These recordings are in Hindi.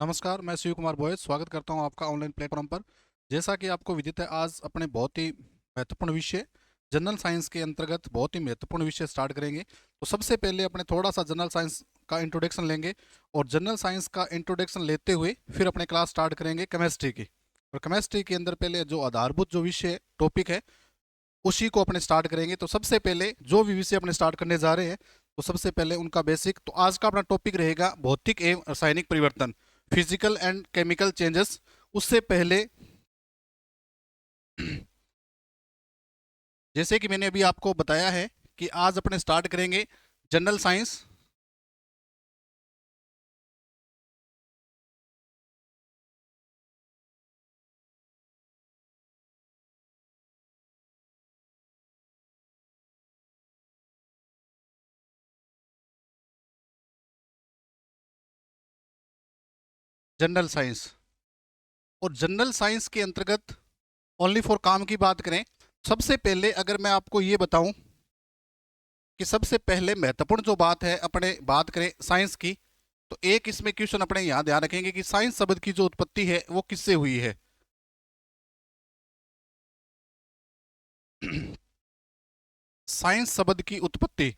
नमस्कार, मैं शिव कुमार बोयस स्वागत करता हूं आपका ऑनलाइन प्लेटफॉर्म पर। जैसा कि आपको विदित है, आज अपने बहुत ही महत्वपूर्ण विषय जनरल साइंस के अंतर्गत बहुत ही महत्वपूर्ण विषय स्टार्ट करेंगे। तो सबसे पहले अपने थोड़ा सा जनरल साइंस का इंट्रोडक्शन लेंगे और जनरल साइंस का इंट्रोडक्शन लेते हुए फिर अपने क्लास स्टार्ट करेंगे केमिस्ट्री की। और केमिस्ट्री के अंदर पहले जो आधारभूत जो विषय टॉपिक है उसी को अपने स्टार्ट करेंगे। तो सबसे पहले जो भी विषय अपने स्टार्ट करने जा रहे हैं, तो सबसे पहले उनका बेसिक, तो आज का अपना टॉपिक रहेगा भौतिक एवं रासायनिक परिवर्तन, फिजिकल एंड केमिकल चेंजेस। उससे पहले जैसे कि मैंने अभी आपको बताया है कि आज अपने स्टार्ट करेंगे जनरल साइंस। जनरल साइंस और जनरल साइंस के अंतर्गत ओनली फॉर काम की बात करें, सबसे पहले अगर मैं आपको ये बताऊं कि सबसे पहले महत्वपूर्ण जो बात है अपने बात करें साइंस की, तो एक इसमें क्वेश्चन अपने यहाँ ध्यान रखेंगे कि साइंस शब्द की जो उत्पत्ति है वो किससे हुई है। साइंस शब्द की उत्पत्ति,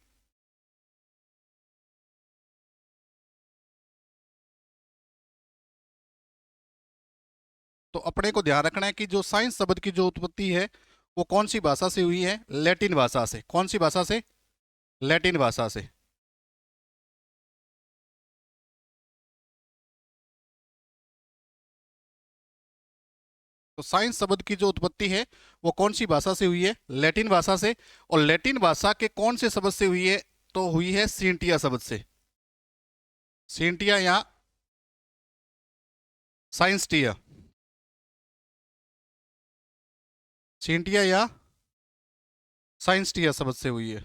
तो अपने को ध्यान रखना है कि जो साइंस शब्द की जो उत्पत्ति है वो कौन सी भाषा से हुई है? लैटिन भाषा से। कौन सी भाषा से? लैटिन भाषा से। तो साइंस शब्द की जो उत्पत्ति है वो कौन सी भाषा से हुई है? लैटिन भाषा से। और लैटिन भाषा के कौन से शब्द से हुई है? तो हुई है सींटिया शब्द से। सींटिया या साइंसटिया। सींटिया या साइंसटिया शब्द से हुई है।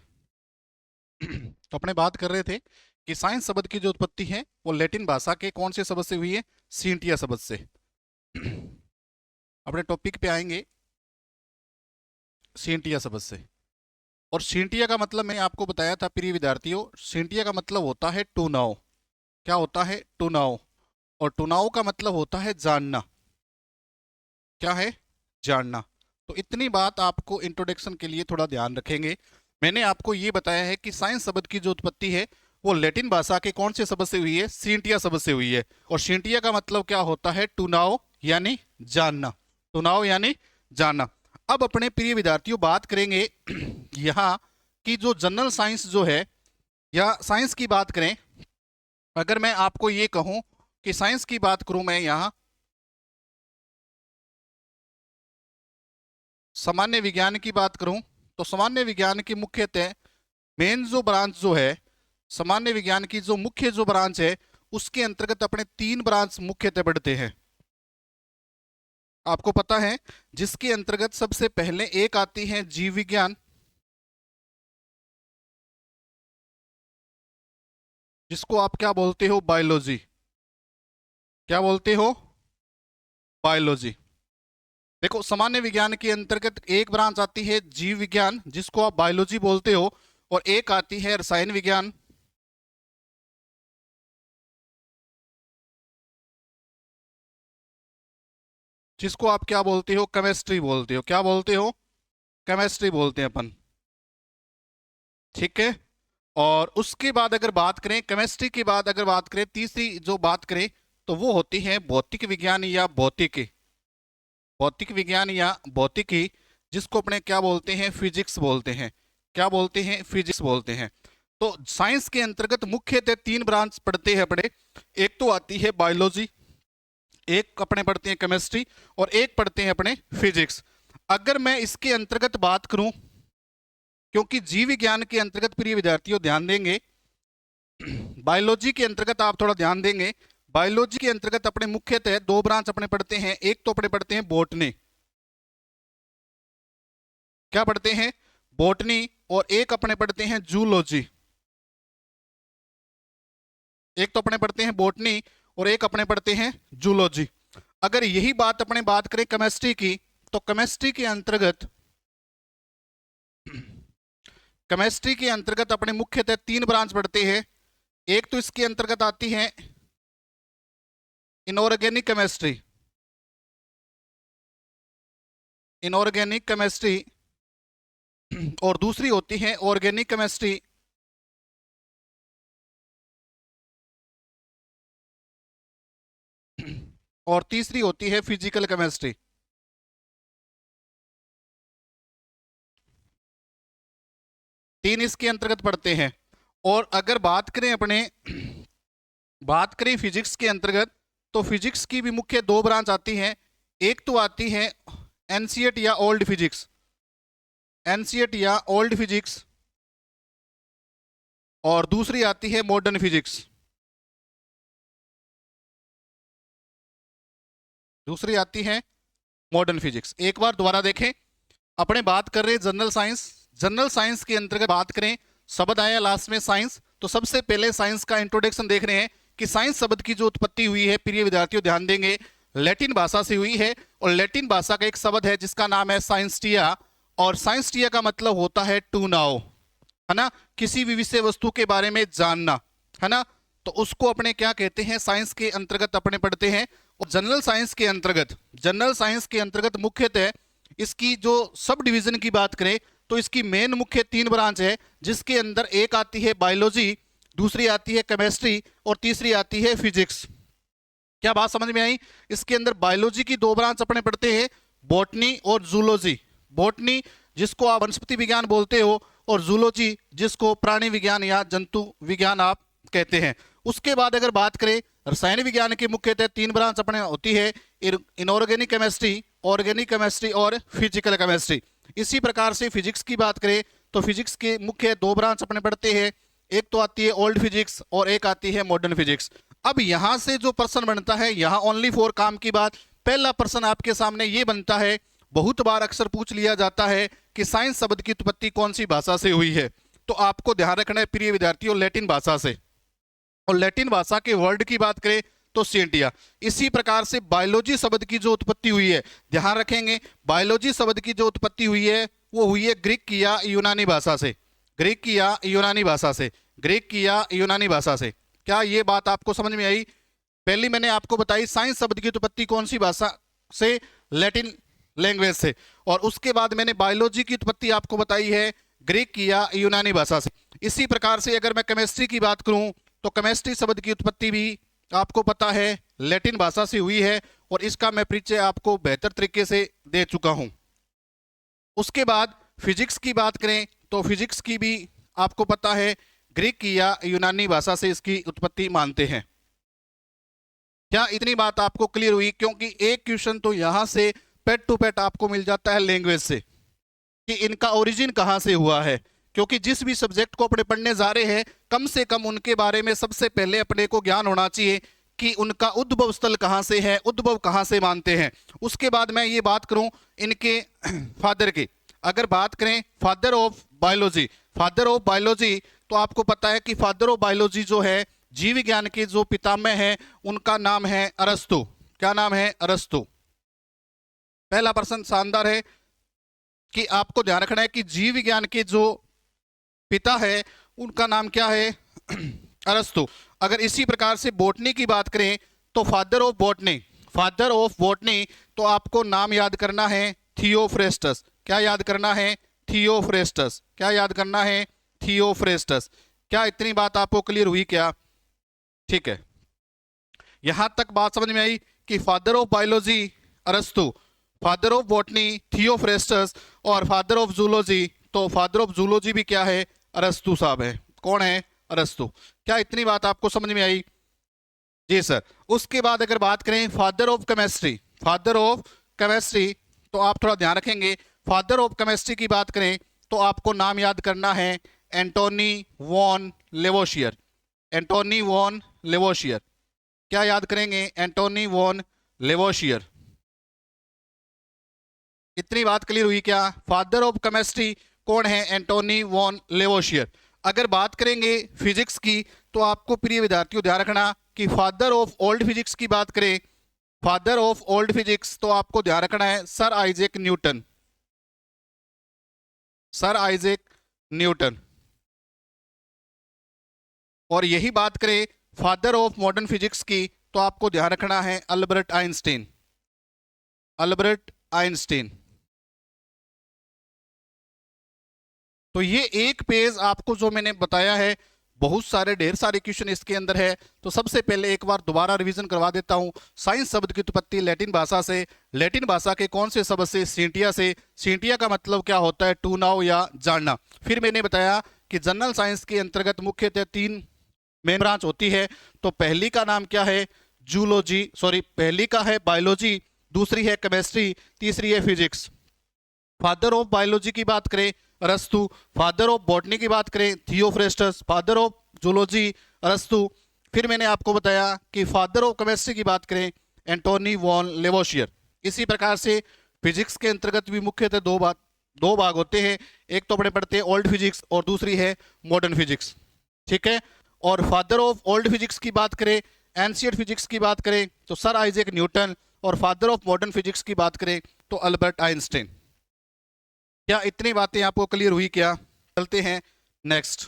तो अपने बात कर रहे थे कि साइंस शब्द की जो उत्पत्ति है वो लैटिन भाषा के कौन से शब्द से हुई है? सींटिया शब्द से। अपने टॉपिक पे आएंगे सींटिया शब्द से। और सींटिया का मतलब मैंने आपको बताया था प्रिय विद्यार्थियों, सींटिया का मतलब होता है टू नाउ। क्या होता है? To now. और टू नाउ का मतलब होता है जानना। क्या है? जानना। तो इतनी बात आपको इंट्रोडक्शन के लिए थोड़ा ध्यान रखेंगे। मैंने आपको ये बताया है कि साइंस शब्द की जो उत्पत्ति है वो लैटिन भाषा के कौन से शब्द से हुई है? सींटिया शब्द से हुई है। और सींटिया का मतलब क्या होता है? टू नाउ यानी जानना। टू नाउ यानी जानना। अब अपने प्रिय विद्यार्थियों बात करेंगे यहाँ की जो जनरल साइंस जो है या साइंस की बात करें। अगर मैं आपको ये कहूं कि साइंस की बात करूं मैं यहाँ सामान्य विज्ञान की बात करूं, तो सामान्य विज्ञान की मुख्यतः मेन जो ब्रांच जो है, सामान्य विज्ञान की जो मुख्य जो ब्रांच है उसके अंतर्गत अपने तीन ब्रांच मुख्यतः बढ़ते हैं। आपको पता है, जिसके अंतर्गत सबसे पहले एक आती है जीव विज्ञान, जिसको आप क्या बोलते हो? बायोलॉजी। क्या बोलते हो? बायोलॉजी। देखो, सामान्य विज्ञान के अंतर्गत एक ब्रांच आती है जीव विज्ञान, जिसको आप बायोलॉजी बोलते हो, और एक आती है रसायन विज्ञान, जिसको आप क्या बोलते हो? केमिस्ट्री बोलते हो। क्या बोलते हो? केमिस्ट्री बोलते हैं अपन। ठीक है। और उसके बाद अगर बात करें, केमिस्ट्री के बाद अगर बात करें, तीसरी जो बात करें तो वो होती है भौतिक विज्ञान या भौतिकी। भौतिक विज्ञान या भौतिकी, जिसको अपने क्या बोलते हैं? फिजिक्स बोलते हैं। क्या बोलते हैं? फिजिक्स बोलते हैं। तो साइंस के अंतर्गत मुख्यतः तीन ब्रांच पढ़ते हैं अपने। एक तो आती है बायोलॉजी, एक अपने पढ़ते हैं केमिस्ट्री, और एक पढ़ते हैं अपने फिजिक्स। अगर मैं इसके अंतर्गत बात करूं, क्योंकि जीव विज्ञान के अंतर्गत प्रिय विद्यार्थियों ध्यान देंगे, बायोलॉजी के अंतर्गत आप थोड़ा ध्यान देंगे। बायोलॉजी के अंतर्गत अपने मुख्यतः दो ब्रांच अपने पढ़ते हैं। एक तो अपने पढ़ते हैं बॉटनी। क्या पढ़ते हैं? बॉटनी। और एक अपने पढ़ते हैं जूलॉजी। एक तो अपने पढ़ते हैं बॉटनी और एक अपने पढ़ते हैं जूलॉजी। अगर यही बात अपने बात करें केमिस्ट्री की, तो केमिस्ट्री के अंतर्गत केमिस्ट्री के अंतर्गत अपने मुख्यतः तीन ब्रांच पढ़ते हैं। एक तो इसके अंतर्गत आती है इनऑर्गेनिक केमिस्ट्री, इनऑर्गेनिक केमिस्ट्री, और दूसरी होती है ऑर्गेनिक केमिस्ट्री, और तीसरी होती है फिजिकल केमिस्ट्री। तीन इसके अंतर्गत पढ़ते हैं। और अगर बात करें अपने बात करें फिजिक्स के अंतर्गत, तो फिजिक्स की भी मुख्य दो ब्रांच आती हैं। एक तो आती है एनसीईआरटी या ओल्ड फिजिक्स, एनसीईआरटी या ओल्ड फिजिक्स, और दूसरी आती है मॉडर्न फिजिक्स, दूसरी आती है मॉडर्न फिजिक्स। एक बार दोबारा देखें, अपने बात कर रहे हैं जनरल साइंस। जनरल साइंस के अंतर्गत बात करें, शब्द आया लास्ट में साइंस, तो सबसे पहले साइंस का इंट्रोडक्शन देख रहे हैं कि साइंस शब्द की जो उत्पत्ति हुई है, प्रिय विद्यार्थियों ध्यान देंगे, लैटिन भाषा से हुई है। और लैटिन भाषा का एक शब्द है जिसका नाम है साइंसटिया, और साइंसटिया का मतलब होता है टू नाउ, है ना, किसी भी विषय वस्तु के बारे में जानना, है ना। तो उसको अपने क्या कहते हैं, साइंस के अंतर्गत अपने पढ़ते हैं। और जनरल साइंस के अंतर्गत, जनरल साइंस के अंतर्गत मुख्यतः इसकी जो सब डिवीजन की बात करें, तो इसकी मेन मुख्य तीन ब्रांच है, जिसके अंदर एक आती है बायोलॉजी, दूसरी आती है केमिस्ट्री, और तीसरी आती है फिजिक्स। क्या बात समझ में आई? इसके अंदर बायोलॉजी की दो ब्रांच अपने पढ़ते हैं, बॉटनी और जूलॉजी। बॉटनी जिसको आप वनस्पति विज्ञान बोलते हो, और जूलॉजी जिसको प्राणी विज्ञान या जंतु विज्ञान आप कहते हैं। उसके बाद अगर बात करें रसायन विज्ञान की, मुख्यतः तीन ब्रांच अपने होती है, इनऑर्गेनिक केमिस्ट्री, ऑर्गेनिक केमिस्ट्री और फिजिकल केमिस्ट्री। इसी प्रकार से फिजिक्स की बात करें, तो फिजिक्स के मुख्य दो ब्रांच अपने पढ़ते हैं, एक तो आती है ओल्ड फिजिक्स और एक आती है मॉडर्न फिजिक्स। अब यहां से जो प्रश्न बनता है, यहां ओनली फॉर काम की बात, पहला प्रश्न आपके सामने ये बनता है, बहुत बार अक्सर पूछ लिया जाता है कि साइंस शब्द की उत्पत्ति कौन सी भाषा से हुई है। तो आपको ध्यान रखना है प्रिय विद्यार्थियों, लैटिन भाषा से। और लैटिन भाषा के वर्ड की बात करें तो सेंटिया। इसी प्रकार से बायोलॉजी शब्द की जो उत्पत्ति हुई है, ध्यान रखेंगे, बायोलॉजी शब्द की जो उत्पत्ति हुई है वो हुई है ग्रीक की या यूनानी भाषा से, ग्रीक की या यूनानी भाषा से, ग्रीक की या यूनानी भाषा से। क्या ये बात आपको समझ में आई? पहली मैंने आपको बताई साइंस शब्द की उत्पत्ति कौन सी भाषा से, लैटिन लैंग्वेज से। और उसके बाद मैंने बायोलॉजी की उत्पत्ति आपको बताई है ग्रीक की या यूनानी भाषा से। इसी प्रकार से अगर मैं केमिस्ट्री की बात करूं, तो केमिस्ट्री शब्द की उत्पत्ति भी आपको पता है लैटिन भाषा से हुई है, और इसका मैं परिचय आपको बेहतर तरीके से दे चुका हूं। उसके बाद फिजिक्स की बात करें, तो फिजिक्स की भी आपको पता है ग्रीक की या यूनानी भाषा से इसकी उत्पत्ति मानते हैं। क्या इतनी बात आपको क्लियर हुई? क्योंकि एक क्वेश्चन तो यहां से पेट टू पेट आपको मिल जाता है लैंग्वेज से, कि इनका ओरिजिन कहां से हुआ है। क्योंकि जिस भी सब्जेक्ट को अपने पढ़ने जा रहे हैं, कम से कम उनके बारे में सबसे पहले अपने को ज्ञान होना चाहिए कि उनका उद्भव स्थल कहां से है, उद्भव कहां से मानते हैं। उसके बाद मैं ये बात करूं इनके फादर की, अगर बात करें father of biology, father of biology, तो आपको पता है कि फादर ऑफ बायोलॉजी जो है, जीव विज्ञान के जो पितामह हैं, उनका नाम है अरस्तु। क्या नाम है? अरस्तु। पहला प्रश्न शानदार है कि आपको ध्यान रखना है कि जीव विज्ञान के जो पिता है उनका नाम क्या है? अरस्तु। अगर इसी प्रकार से बॉटनी की बात करें, तो father of botany, father of botany, तो आपको नाम याद करना है थियोफ्रेस्टस। क्या याद करना है? थियोफ्रेस्टस। क्या याद करना है? थियोफ्रेस्टस। क्या इतनी बात आपको क्लियर हुई क्या? ठीक है, यहां तक बात समझ में आई कि फादर ऑफ बायोलॉजी अरस्तु, फादर ऑफ बॉटनी थियोफ्रेस्टस, और फादर ऑफ जूलॉजी, तो फादर ऑफ जूलॉजी भी क्या है? अरस्तु साहब है। कौन है? अरस्तु। क्या इतनी बात आपको समझ में आई? जी सर। उसके बाद अगर बात करें father of chemistry, father of chemistry, तो आप थोड़ा ध्यान रखेंगे, फादर ऑफ केमिस्ट्री की बात करें तो आपको नाम याद करना है Antony von Lavoisier. Antony von Lavoisier. क्या याद करेंगे? Antony von Lavoisier. इतनी बात क्लियर हुई क्या? फादर ऑफ केमिस्ट्री कौन है? Antony von Lavoisier. अगर बात करेंगे फिजिक्स की, तो आपको प्रिय विद्यार्थियों ध्यान रखना कि फादर ऑफ ओल्ड फिजिक्स की बात करें, फादर ऑफ ओल्ड फिजिक्स, तो आपको ध्यान रखना है sir Isaac Newton, sir Isaac Newton. और यही बात करें फादर ऑफ मॉडर्न फिजिक्स की, तो आपको ध्यान रखना है अल्बर्ट आइंस्टीन। Albert Einstein. तो ये एक पेज आपको जो मैंने बताया है, बहुत सारे ढेर सारे क्वेश्चन इसके अंदर है। तो सबसे पहले एक बार दोबारा रिवीजन करवा देता हूं। साइंस शब्द की उत्पत्ति लैटिन भाषा से, लैटिन भाषा के कौन से शब्द से? सींटिया से। सींटिया का मतलब क्या होता है? टू नाउ या जानना। फिर मैंने बताया कि जनरल साइंस के अंतर्गत मुख्यतः 3 मेन ब्रांच होती है। तो पहली का नाम क्या है? जूलॉजी, सॉरी पहली का है बायोलॉजी, दूसरी है केमिस्ट्री, तीसरी है फिजिक्स। फादर ऑफ बायोलॉजी की बात करें अरस्तु, फादर ऑफ बॉटनी की बात करें थियोफ्रेस्टस, फादर ऑफ जूलॉजी अरस्तु। फिर मैंने आपको बताया कि फादर ऑफ केमिस्ट्री की बात करें एंटोनी वॉन लेवोशियर। इसी प्रकार से फिजिक्स के अंतर्गत भी मुख्यतः दो भाग होते हैं। एक तो अपने पढ़ते हैं ओल्ड फिजिक्स और दूसरी है मॉडर्न फिजिक्स, ठीक है। और फादर ऑफ ओल्ड फिजिक्स की बात करें, एंशिएंट फिजिक्स की बात करें तो सर आइजैक न्यूटन, और फादर ऑफ मॉडर्न फिजिक्स की बात करें तो अल्बर्ट आइंस्टीन। क्या इतनी बातें आपको क्लियर हुई? क्या चलते हैं नेक्स्ट।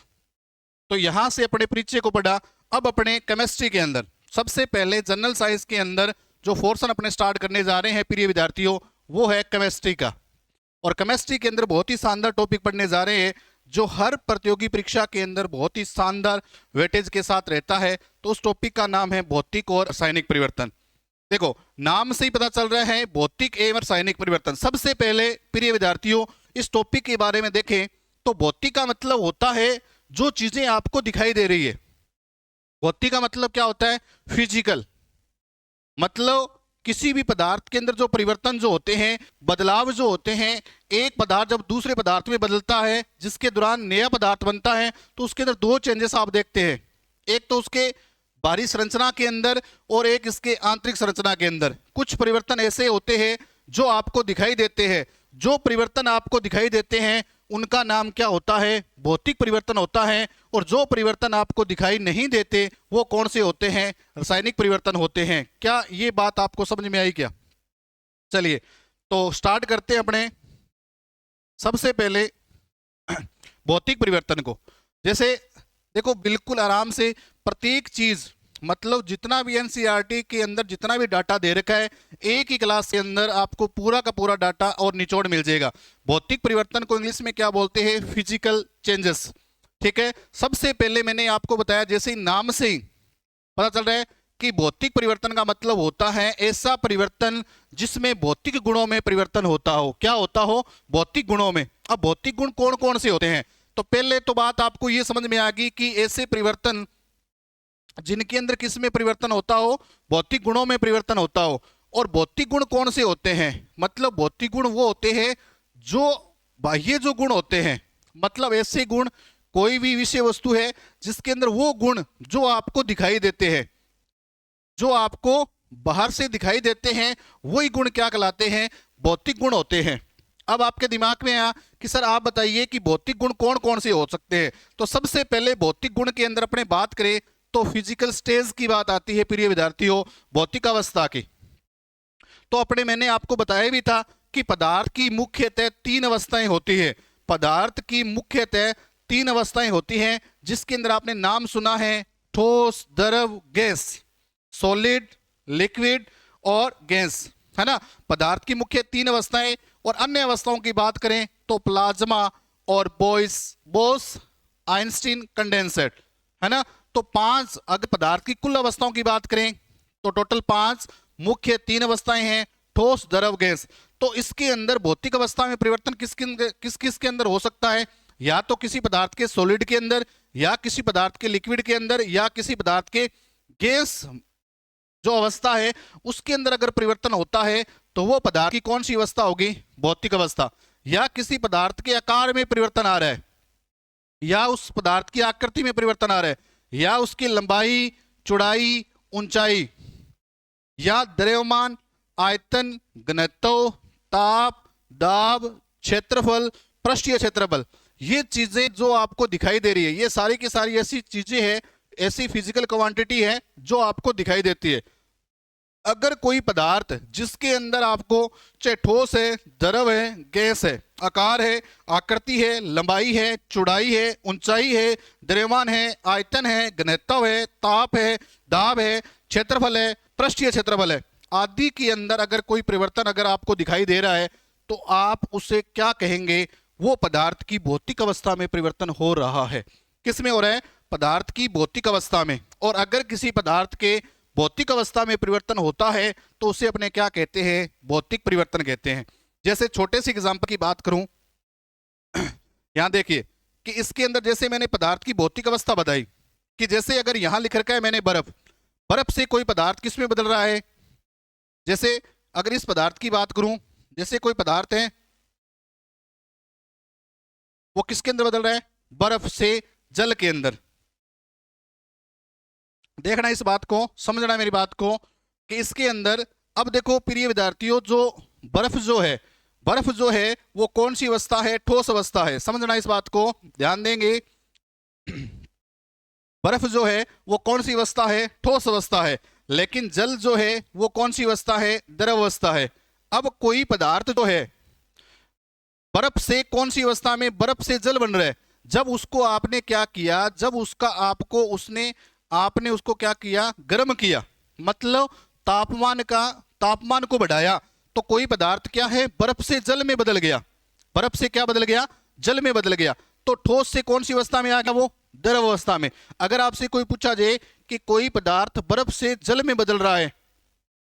तो यहां से अपने परिचय को पढ़ा। अब अपने केमिस्ट्री के अंदर सबसे पहले जनरल साइंस के अंदर जो पोर्शन अपने स्टार्ट करने जा रहे हैं प्रिय विद्यार्थियों, वो है केमिस्ट्री का। और केमिस्ट्री के अंदर बहुत ही शानदार टॉपिक पढ़ने जा रहे हैं जो हर प्रतियोगी परीक्षा के अंदर बहुत ही शानदार वेटेज के साथ रहता है। तो उस टॉपिक का नाम है भौतिक और रासायनिक परिवर्तन। देखो नाम से ही पता चल रहा है भौतिक एवं रासायनिक परिवर्तन। सबसे पहले प्रिय विद्यार्थियों इस टॉपिक के बारे में देखें तो भौतिक का मतलब होता है जो चीजें आपको दिखाई दे रही है। भौतिक का मतलब क्या होता है? फिजिकल। मतलब किसी भी पदार्थ के अंदर जो परिवर्तन जो होते हैं, बदलाव जो होते हैं, एक पदार्थ जब दूसरे पदार्थ में बदलता है जिसके दौरान नया पदार्थ बनता है तो उसके अंदर 2 चेंजेस आप देखते हैं। एक तो उसके बाहरी संरचना के अंदर और एक इसके आंतरिक संरचना के अंदर। कुछ परिवर्तन ऐसे होते हैं जो आपको दिखाई देते हैं। जो परिवर्तन आपको दिखाई देते हैं उनका नाम क्या होता है? भौतिक परिवर्तन होता है। और जो परिवर्तन आपको दिखाई नहीं देते वो कौन से होते हैं? रासायनिक परिवर्तन होते हैं। क्या ये बात आपको समझ में आई क्या? चलिए तो स्टार्ट करते हैं अपने सबसे पहले भौतिक परिवर्तन को। जैसे देखो बिल्कुल आराम से प्रत्येक चीज, मतलब जितना भी एनसीईआरटी के अंदर जितना भी डाटा दे रखा है, एक ही क्लास के अंदर आपको पूरा का पूरा डाटा और निचोड़ मिल जाएगा। भौतिक परिवर्तन को इंग्लिश में क्या बोलते हैं? फिजिकल चेंजेस, ठीक है। सबसे पहले मैंने आपको बताया, जैसे ही नाम से ही पता चल रहा है कि भौतिक परिवर्तन का मतलब होता है ऐसा परिवर्तन जिसमें भौतिक गुणों में परिवर्तन होता हो। क्या होता हो? भौतिक गुणों में। अब भौतिक गुण कौन कौन से होते हैं? तो पहले तो बात आपको यह समझ में आ गई कि ऐसे परिवर्तन जिनके अंदर किस में परिवर्तन होता हो? भौतिक गुणों में परिवर्तन होता हो। और भौतिक गुण कौन से होते हैं? मतलब भौतिक गुण वो होते हैं जो बाह्य जो गुण होते हैं, मतलब ऐसे गुण, कोई भी विषय वस्तु है जिसके अंदर वो गुण जो आपको दिखाई देते हैं, जो आपको बाहर से दिखाई देते हैं, वही गुण क्या कहलाते हैं? भौतिक गुण होते हैं। अब आपके दिमाग में आया कि सर आप बताइए कि भौतिक गुण कौन कौन से हो सकते हैं। तो सबसे पहले भौतिक गुण के अंदर अपने बात करें तो फिजिकल स्टेज की बात आती है प्रिय विद्यार्थियों, भौतिक अवस्था की। तो अपने मैंने आपको बताया भी था कि पदार्थ की मुख्यतः 3 अवस्थाएं होती है। पदार्थ की मुख्यतः 3 अवस्थाएं होती हैं जिसके अंदर आपने नाम सुना है ठोस, द्रव, गैस, सॉलिड, लिक्विड और गैस, है ना। पदार्थ की मुख्य 3 अवस्थाएं। और अन्य अवस्थाओं की बात करें तो प्लाज्मा और बोस आइंस्टीन कंडेंसेट, है ना। तो 5, अगर पदार्थ की कुल अवस्थाओं की बात करें तो टोटल 5 मुख्य 3 अवस्थाएं हैं, ठोस, द्रव, गैस। तो इसके अंदर भौतिक अवस्था में परिवर्तन किस किस के अंदर हो सकता है? या तो किसी पदार्थ के सॉलिड के अंदर, या किसी पदार्थ के लिक्विड के अंदर, या किसी पदार्थ के गैस जो अवस्था है उसके अंदर अगर परिवर्तन होता है तो वो पदार्थ की कौन सी अवस्था होगी? भौतिक अवस्था। या किसी पदार्थ के आकार में परिवर्तन आ रहा है, या उस पदार्थ की आकृति में परिवर्तन आ रहा है, या उसकी लंबाई, चौड़ाई, ऊंचाई, या द्रव्यमान, आयतन, घनत्व, ताप, दाब, क्षेत्रफल, पृष्ठीय क्षेत्रफल, ये चीजें जो आपको दिखाई दे रही है, ये सारी की सारी ऐसी चीजें हैं, ऐसी फिजिकल क्वांटिटी है जो आपको दिखाई देती है। अगर कोई पदार्थ जिसके अंदर आपको चाहे ठोस है, द्रव है, गैस है, आकार है, आकृति है, लंबाई है, चौड़ाई है, ऊंचाई है, द्रव्यमान है, आयतन है, घनत्व है, ताप है, दाब है, क्षेत्रफल है, पृष्ठीय क्षेत्रफल है आदि के अंदर अगर कोई परिवर्तन अगर आपको दिखाई दे रहा है तो आप उसे क्या कहेंगे? वो पदार्थ की भौतिक अवस्था में परिवर्तन हो रहा है। किस में हो रहा है? पदार्थ की भौतिक अवस्था में। और अगर किसी पदार्थ के भौतिक अवस्था में परिवर्तन होता है तो उसे अपने क्या कहते हैं? भौतिक परिवर्तन कहते हैं। जैसे छोटे से एग्जाम्पल की बात करूं, यहां देखिए कि इसके अंदर जैसे मैंने पदार्थ की भौतिक अवस्था बताई कि जैसे अगर यहां लिख रखा है मैंने बर्फ, बर्फ से कोई पदार्थ किस में बदल रहा है? जैसे अगर इस पदार्थ की बात करूं, जैसे कोई पदार्थ है वो किसके अंदर बदल रहा है? बर्फ से जल के अंदर। देखना इस बात को, समझना मेरी बात को कि इसके अंदर अब देखो प्रिय विद्यार्थियों, जो बर्फ जो है, बर्फ जो है वो कौन सी अवस्था है? ठोस अवस्था है। समझना इस बात को, ध्यान देंगे। बर्फ जो है वो कौन सी अवस्था है? ठोस अवस्था है। लेकिन जल जो है वो कौन सी अवस्था है? द्रव अवस्था है। अब कोई पदार्थ जो है बर्फ से कौन सी अवस्था में? बर्फ से जल बन रहा है। जब उसको आपने क्या किया? जब उसका आपको उसने आपने उसको क्या किया? गर्म किया, मतलब तापमान को बढ़ाया, तो कोई पदार्थ क्या है? बर्फ से जल में बदल गया। बर्फ से क्या बदल गया? जल में बदल गया। तो ठोस से कौन सी अवस्था में आ गया? वो द्रव अवस्था में। अगर आपसे कोई पूछा जाए कि कोई पदार्थ बर्फ से जल में बदल रहा है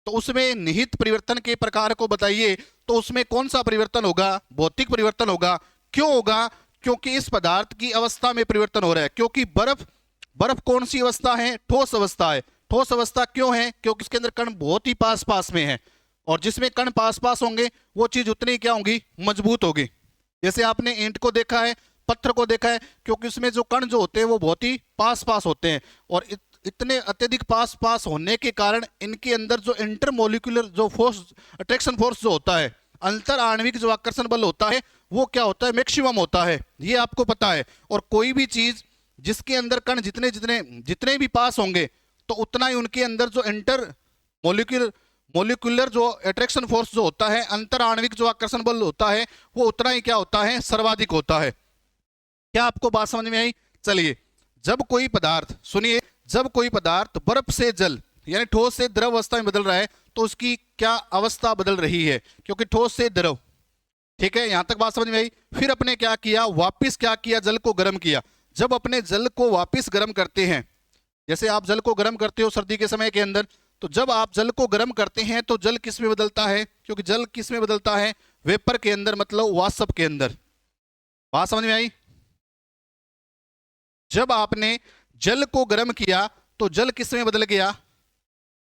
तो उसमें निहित परिवर्तन के प्रकार को बताइए, तो उसमें कौन सा परिवर्तन होगा? भौतिक परिवर्तन होगा। क्यों होगा? क्योंकि इस पदार्थ की अवस्था में परिवर्तन हो रहा है। क्योंकि बर्फ बर्फ कौन सी अवस्था है? ठोस अवस्था है। ठोस अवस्था क्यों है? क्योंकि इसके अंदर कण बहुत ही पास पास में है, और जिसमें कण पास पास होंगे वो चीज उतनी क्या होगी? मजबूत होगी। जैसे आपने ईंट को देखा है, पत्थर को देखा है, क्योंकि उसमें जो कण जो होते हैं वो बहुत ही पास पास होते हैं, और इतने अत्यधिक पास पास होने के कारण इनके अंदर जो इंटरमोलिकुलर जो फोर्स, अट्रैक्शन फोर्स जो होता है, अंतर आणविक जो आकर्षण बल होता है, वो क्या होता है? मैक्सिमम होता है। ये आपको पता है। और कोई भी चीज जिसके अंदर कण जितने जितने जितने भी पास होंगे तो उतना ही उनके अंदर जो इंटर मोलिकुलर जो अट्रैक्शन फोर्स जो होता है, अंतर आणविक जो आकर्षण बल होता है, वो उतना ही क्या होता है? सर्वाधिक होता है। क्या आपको बात समझ में आई? चलिए, जब कोई पदार्थ, सुनिए, जब कोई पदार्थ बर्फ से जल यानी ठोस से द्रव अवस्था में बदल रहा है तो उसकी क्या अवस्था बदल रही है? क्योंकि ठोस से द्रव, ठीक है, यहां तक बात समझ में आई। फिर अपने क्या किया? वापिस क्या किया? जल को गर्म किया। जब अपने जल को वापिस गर्म करते हैं, जैसे आप जल को गर्म करते हो सर्दी के समय के अंदर, तो जब आप जल को गर्म करते हैं तो जल किस में बदलता है? क्योंकि जल किस में बदलता है? वेपर के अंदर, मतलब वाष्प के अंदर। बात समझ में आई? जब आपने जल को गर्म किया तो जल किस में बदल गया?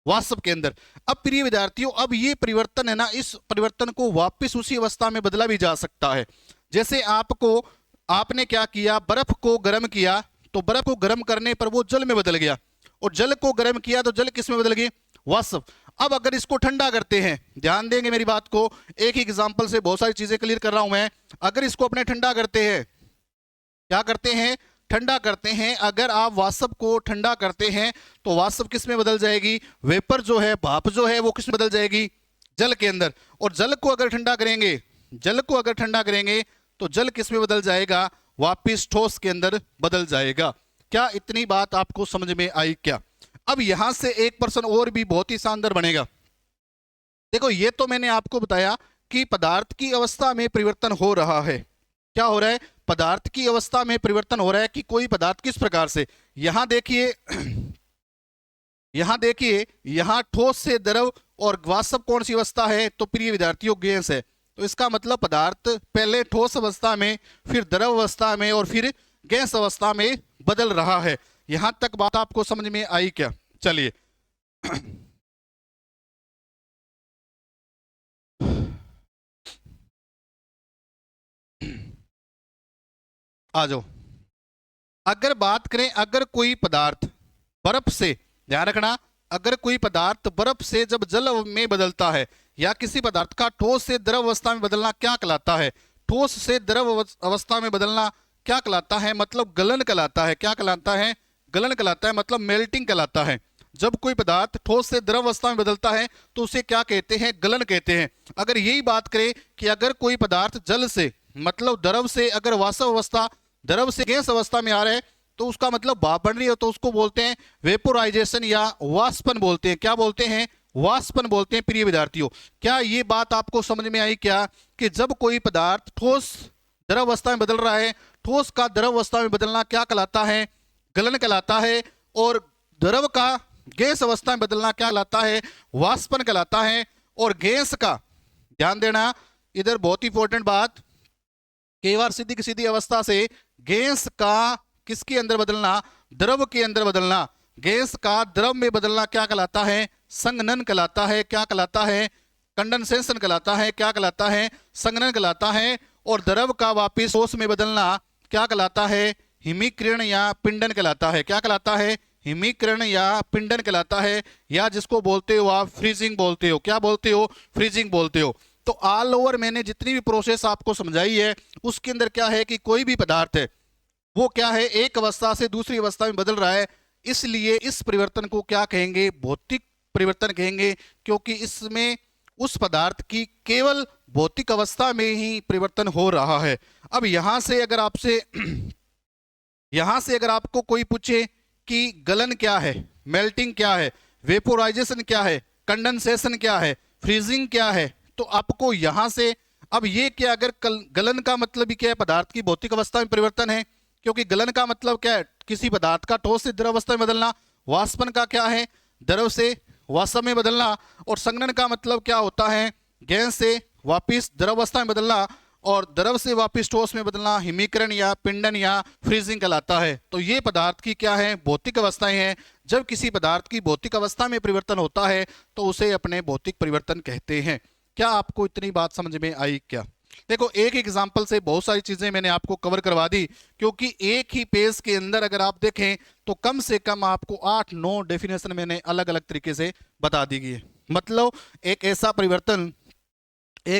वाष्प के अंदर। अब प्रिय विद्यार्थियों, अब ये परिवर्तन है ना, इस परिवर्तन को वापस उसी अवस्था में बदला भी जा सकता है। जैसे आपने क्या किया? बर्फ को गर्म किया, तो बर्फ को गर्म करने पर वो जल में बदल गया, और जल को गर्म किया तो जल किस में बदल गई? वाष्प। अब अगर इसको ठंडा करते हैं, ध्यान देंगे मेरी बात को, एक ही एग्जाम्पल से बहुत सारी चीजें क्लियर कर रहा हूं मैं। अगर इसको अपने ठंडा करते हैं, क्या करते हैं? ठंडा करते हैं। अगर आप वाष्प को ठंडा करते हैं तो वाष्प किस में बदल जाएगी? वेपर जो है, भाप जो है, वो किस में बदल जाएगी? जल के अंदर। और जल को अगर ठंडा करेंगे, जल को अगर ठंडा करेंगे तो जल किस में बदल जाएगा? वापिस ठोस के अंदर बदल जाएगा। क्या इतनी बात आपको समझ में आई क्या? अब यहां से एक प्रश्न और भी बहुत ही शानदार बनेगा। देखो, ये तो मैंने आपको बताया कि पदार्थ की अवस्था में परिवर्तन हो रहा है। क्या हो रहा है? पदार्थ की अवस्था में परिवर्तन हो रहा है कि कोई पदार्थ किस प्रकार से। यहां देखिए, यहां देखिए, यहां ठोस से द्रव और वाष्प कौन सी अवस्था है? तो प्रिय विद्यार्थियों गैस है। तो इसका मतलब पदार्थ पहले ठोस अवस्था में, फिर द्रव अवस्था में, और फिर गैस अवस्था में बदल रहा है। यहां तक बात आपको समझ में आई क्या? चलिए, आ जाओ। अगर बात करें, अगर कोई पदार्थ बर्फ से, ध्यान रखना, अगर कोई पदार्थ बर्फ से जब जल में बदलता है, या किसी पदार्थ का ठोस से द्रव अवस्था में बदलना क्या कहलाता है? ठोस से द्रव अवस्था में बदलना क्या कहलाता है? मतलब गलन कहलाता है। क्या कहलाता है? गलन कहलाता है, मतलब मेल्टिंग कहलाता है। जब कोई पदार्थ ठोस से द्रव अवस्था में बदलता है तो उसे क्या कहते हैं? गलन कहते हैं। अगर यही बात करें कि अगर कोई पदार्थ मतलब द्रव से अगर वाष्प अवस्था, द्रव से गैस अवस्था में आ रहे हैं तो उसका मतलब भाप बन रही है, तो उसको बोलते हैं वेपोराइजेशन या वाष्पन बोलते हैं। क्या बोलते हैं? वाष्पन बोलते हैं। प्रिय विद्यार्थियों, क्या ये बात आपको समझ में आई क्या, कि जब कोई पदार्थ ठोस द्रव अवस्था में बदल रहा है, ठोस का द्रव अवस्था में बदलना क्या कहलाता है? गलन कहलाता है। और द्रव का गैस अवस्था में बदलना क्या कहलाता है? वाष्पन कहलाता है। और गैस का, ध्यान देना इधर बहुत इंपॉर्टेंट बात, कई बार सीधी की सीधी अवस्था से गैस का किसके अंदर बदलना? द्रव के अंदर बदलना। गैस का द्रव में बदलना क्या कहलाता है? संघनन कहलाता है। क्या कहलाता है? कंडेंसेशन कहलाता है। क्या कहलाता है? संघनन कहलाता है। और द्रव का वापिस ठोस में बदलना क्या कहलाता है? हिमीकरण या पिंडन कहलाता है। क्या कहलाता है? हिमीकरण या पिंडन कहलाता है। या जिसको बोलते हो आप फ्रीजिंग बोलते हो। क्या बोलते हो? फ्रीजिंग बोलते हो। तो ऑल ओवर मैंने जितनी भी प्रोसेस आपको समझाई है उसके अंदर क्या है कि कोई भी पदार्थ है वो क्या है, एक अवस्था से दूसरी अवस्था में बदल रहा है, इसलिए इस परिवर्तन को क्या कहेंगे? भौतिक परिवर्तन कहेंगे, क्योंकि इसमें उस पदार्थ की केवल भौतिक अवस्था में ही परिवर्तन हो रहा है। अब यहां से अगर आपसे यहां से अगर आपको कोई पूछे कि गलन क्या है, मेल्टिंग क्या है, वेपोराइजेशन क्या है, कंडेंसेशन क्या है, फ्रीजिंग क्या है, तो आपको यहां से, अब ये क्या, अगर गलन का मतलब ही क्या है? पदार्थ की भौतिक अवस्था में परिवर्तन है, क्योंकि गलन का मतलब क्या है? किसी पदार्थ का ठोस से द्रव अवस्था में बदलना। वाष्पन का क्या है? द्रव से वाष्प में बदलना। और संघनन का मतलब क्या होता है? गैस से वापिस द्रव अवस्था में बदलना। और द्रव से वापिस ठोस में बदलना हिमीकरण या पिंडन या फ्रीजिंग कहलाता है। तो ये पदार्थ की क्या है? भौतिक अवस्थाएं हैं। जब किसी पदार्थ की भौतिक अवस्था में परिवर्तन होता है तो उसे अपने भौतिक परिवर्तन कहते हैं। क्या आपको इतनी बात समझ में आई क्या? देखो, एक एग्जाम्पल से बहुत सारी चीजें मैंने आपको कवर करवा दी, क्योंकि एक ही पेज के अंदर अगर आप देखें तो कम से कम आपको 8-9 डेफिनेशन मैंने अलग अलग तरीके से बता दी गई है। मतलब एक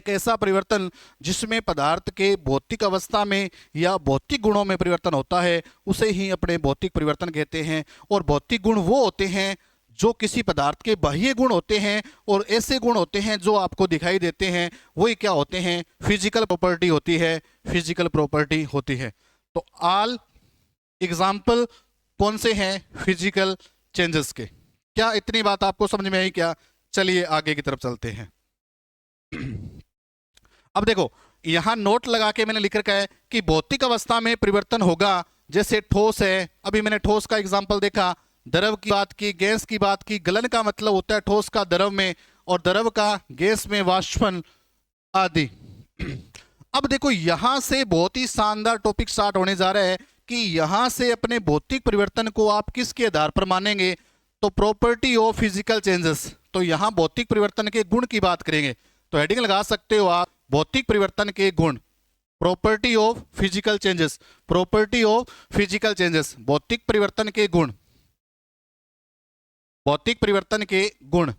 ऐसा परिवर्तन जिसमें पदार्थ के भौतिक अवस्था में या भौतिक गुणों में परिवर्तन होता है उसे ही अपने भौतिक परिवर्तन कहते हैं। और भौतिक गुण वो होते हैं जो किसी पदार्थ के बाह्य गुण होते हैं, और ऐसे गुण होते हैं जो आपको दिखाई देते हैं, वही क्या होते हैं? फिजिकल प्रॉपर्टी होती है। फिजिकल प्रॉपर्टी होती है। तो ऑल एग्जाम्पल कौन से हैं? फिजिकल चेंजेस के। क्या इतनी बात आपको समझ में आई क्या? चलिए आगे की तरफ चलते हैं। अब देखो, यहां नोट लगा के मैंने लिख रखा है कि भौतिक अवस्था में परिवर्तन होगा। जैसे ठोस है, अभी मैंने ठोस का एग्जांपल देखा, द्रव की बात की, गैस की बात की। गलन का मतलब होता है ठोस का द्रव में और द्रव का गैस में वाष्पन आदि। अब देखो, यहां से बहुत ही शानदार टॉपिक स्टार्ट होने जा रहा है कि यहां से अपने भौतिक परिवर्तन को आप किसके आधार पर मानेंगे? तो प्रॉपर्टी ऑफ फिजिकल चेंजेस। तो यहां भौतिक परिवर्तन के गुण की बात करेंगे। तो हेडिंग लगा सकते हो आप, भौतिक परिवर्तन के गुण, property of physical changes. Property of physical changes, भौतिक परिवर्तन के गुण, भौतिक परिवर्तन के गुण।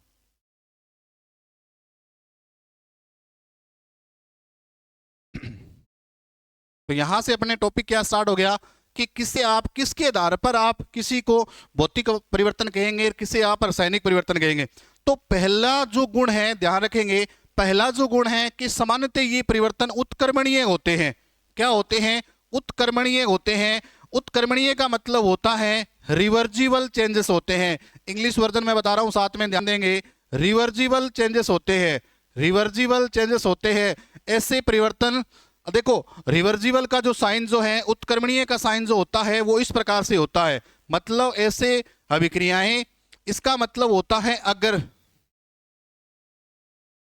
तो यहां से अपने टॉपिक क्या स्टार्ट हो गया कि किसके आधार पर आप किसी को भौतिक परिवर्तन कहेंगे, किसे आप रासायनिक परिवर्तन कहेंगे। तो पहला जो गुण है, ध्यान रखेंगे, पहला जो गुण है कि सामान्यतः ये परिवर्तन उत्क्रमणीय होते हैं। क्या होते हैं? उत्क्रमणीय होते हैं। उत्क्रमणीय का मतलब होता है रिवर्जिबल चेंजेस होते हैं। इंग्लिश वर्जन में बता रहा हूं, साथ में ध्यान देंगे। रिवर्जिबल चेंजेस होते हैं। रिवर्जिबल चेंजेस होते हैं। ऐसे परिवर्तन, देखो, रिवर्जिबल का जो साइन जो है, उत्क्रमणीय का साइन जो होता है वो इस प्रकार से होता है। मतलब ऐसे अभिक्रियाएं, इसका मतलब होता है अगर,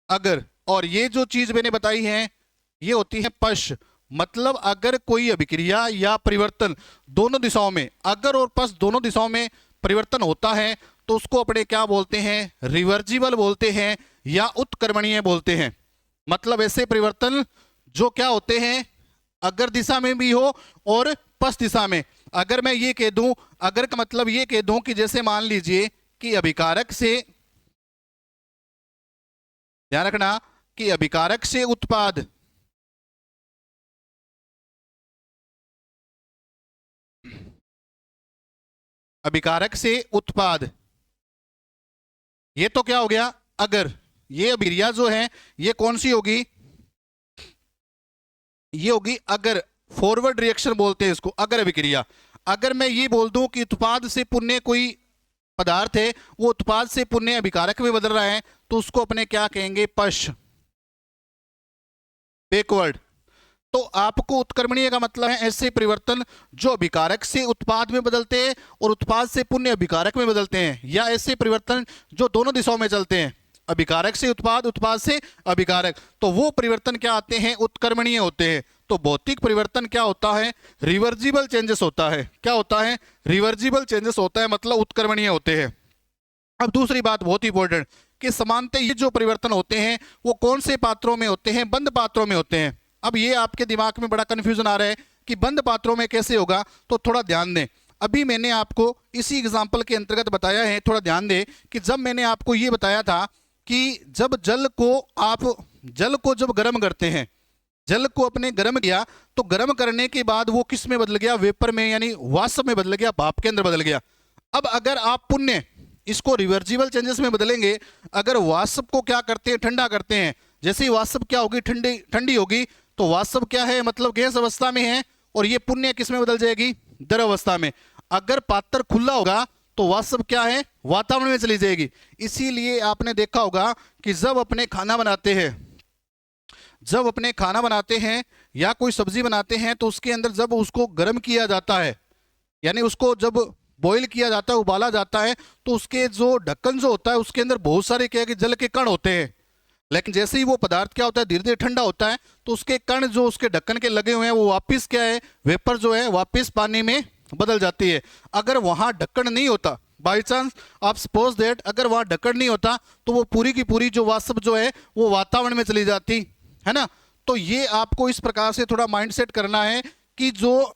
अगर, और ये जो चीज मैंने बताई है ये होती है पश। मतलब अगर कोई अभिक्रिया या परिवर्तन दोनों दिशाओं में, अगर और पश दोनों दिशाओं में परिवर्तन होता है तो उसको अपने क्या बोलते हैं? रिवर्जिबल बोलते हैं या उत्क्रमणीय बोलते हैं। मतलब ऐसे परिवर्तन जो क्या होते हैं, अगर दिशा में भी हो और पश दिशा में। अगर मैं ये कह दूं, अगर का मतलब ये कह दूं कि जैसे मान लीजिए कि अभिकारक से, ध्यान रखना, कि अभिकारक से उत्पाद, अभिकारक से उत्पाद, ये तो क्या हो गया? अगर। ये अभिक्रिया जो है ये कौन सी होगी? ये होगी अगर, फॉरवर्ड रिएक्शन बोलते हैं इसको, अगर अभिक्रिया। अगर मैं ये बोल दूं कि उत्पाद से पुण्य कोई पदार्थ है, वो उत्पाद से पुण्य अभिकारक में बदल रहा है, तो उसको अपने क्या कहेंगे, पश, बैकवर्ड। तो आपको उत्क्रमणीय का मतलब है ऐसे परिवर्तन जो अभिकारक से उत्पाद में बदलते हैं और उत्पाद से पुण्य अभिकारक में बदलते हैं, या ऐसे परिवर्तन जो दोनों दिशाओं में चलते हैं, अभिकारक से उत्पाद, उत्पाद से अभिकारक, तो वो परिवर्तन क्या आते हैं, उत्क्रमणीय होते हैं। तो भौतिक परिवर्तन क्या होता है, रिवर्जिबल चेंजेस होता है। क्या होता है, रिवर्जिबल चेंजेस होता है, मतलब उत्क्रमणीय होते हैं। अब दूसरी बात बहुत इंपॉर्टेंट, कि समानतः ये जो परिवर्तन होते हैं वो कौन से पात्रों में होते हैं, बंद पात्रों में होते हैं। अब ये आपके दिमाग में बड़ा कंफ्यूजन आ रहा है कि बंद पात्रों में कैसे होगा, तो थोड़ा ध्यान दें। अभी मैंने आपको इसी एग्जाम्पल के अंतर्गत बताया है, थोड़ा ध्यान दें कि जब मैंने आपको ये बताया था कि जब जल को जब गर्म करते हैं, जल को अपने गर्म किया, तो गर्म करने के बाद वो किस में बदल गया, वेपर में, यानी वाष्प में बदल गया, भाप के अंदर बदल गया। अब अगर आप पुण्य इसको रिवर्जिबल चेंजेस में बदलेंगे, अगर वाष्प को क्या करते हैं, ठंडा करते हैं, जैसे ही वाष्प क्या होगी, ठंडी ठंडी होगी, तो वाष्प क्या है, मतलब गैस अवस्था में है, और ये पुण्य किस में बदल जाएगी, द्रव अवस्था में। अगर पात्र खुला होगा तो वाष्प क्या है, वातावरण में चली जाएगी। इसीलिए आपने देखा होगा कि जब अपने खाना बनाते हैं या कोई सब्जी बनाते हैं, तो उसके अंदर जब उसको गर्म किया जाता है, यानी उसको जब बॉईल किया जाता है, उबाला जाता है, तो उसके जो ढक्कन जो होता है उसके अंदर बहुत सारे क्या है कि जल के कण होते हैं। लेकिन जैसे ही वो पदार्थ क्या होता है, धीरे धीरे ठंडा होता है, तो उसके कण जो उसके ढक्कन के लगे हुए हैं वो वापस क्या है, वेपर जो है वापस पानी में बदल जाती है। अगर वहां ढक्कन नहीं होता, बाई चांस आप सपोज दैट अगर वहां ढक्कन नहीं होता, तो वो पूरी की पूरी जो वाष्प जो है वो वातावरण में चली जाती है ना। तो ये आपको इस प्रकार से थोड़ा माइंड सेट करना है कि जो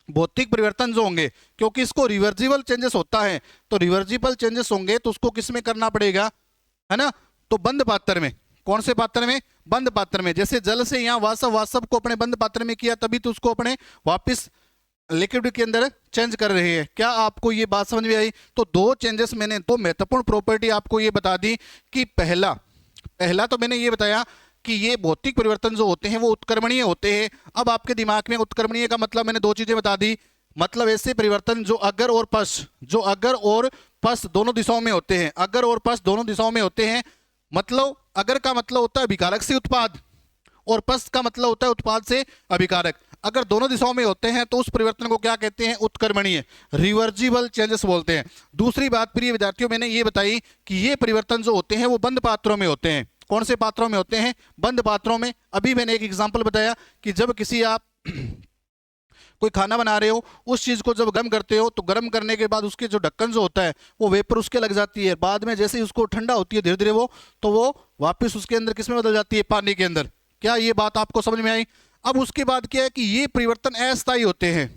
भौतिक परिवर्तन जो होंगे, क्योंकि इसको रिवर्जिबल चेंजेस होता है, तो रिवर्जिबल चेंजेस होंगे तो उसको किस में करना पड़ेगा, है ना, तो बंद पात्र में। कौन से पात्र में, बंद पात्र में। जैसे जल से यहाँ वाष्प को अपने बंद पात्र में किया, तभी तो उसको अपने वापस लिक्विड के अंदर चेंज कर रहे हैं। क्या आपको ये बात समझ में आई? तो दो चेंजेस मैंने, दो महत्वपूर्ण प्रॉपर्टी आपको ये बता दी कि पहला तो मैंने ये बताया कि ये भौतिक परिवर्तन जो होते हैं वो उत्क्रमणीय होते हैं। अब आपके दिमाग में उत्क्रमणीय का मतलब मैंने दो चीजें बता दी, मतलब ऐसे परिवर्तन जो अगर और पश दोनों दिशाओं में होते हैं, अगर और पश दोनों दिशाओं में होते हैं। मतलब अगर का मतलब होता है अभिकारक से उत्पाद, और पश का मतलब होता है उत्पाद से अभिकारक। अगर दोनों दिशाओं में होते हैं तो उस परिवर्तन को क्या कहते हैं, उत्क्रमणीय, रिवर्जिबल चेंजेस बोलते हैं। दूसरी बात प्रिय विद्यार्थियों मैंने ये बताई कि ये परिवर्तन जो होते हैं वो बंद पात्रों में होते हैं। कौन से पात्रों में होते हैं, बंद पात्रों में। अभी मैंने एक एग्जांपल बताया कि जब किसी आप कोई खाना बना रहे हो, उस चीज को जब गर्म करते हो, तो गर्म करने के बाद उसके जो ढक्कन जो होता है वो वेपर उसके लग जाती है। बाद में जैसे ही उसको ठंडा होती है धीरे धीरे वो वापस उसके अंदर किस में बदल जाती है, पानी के अंदर। क्या ये बात आपको समझ में आई? अब उसके बाद क्या है कि ये परिवर्तन अस्थायी होते हैं,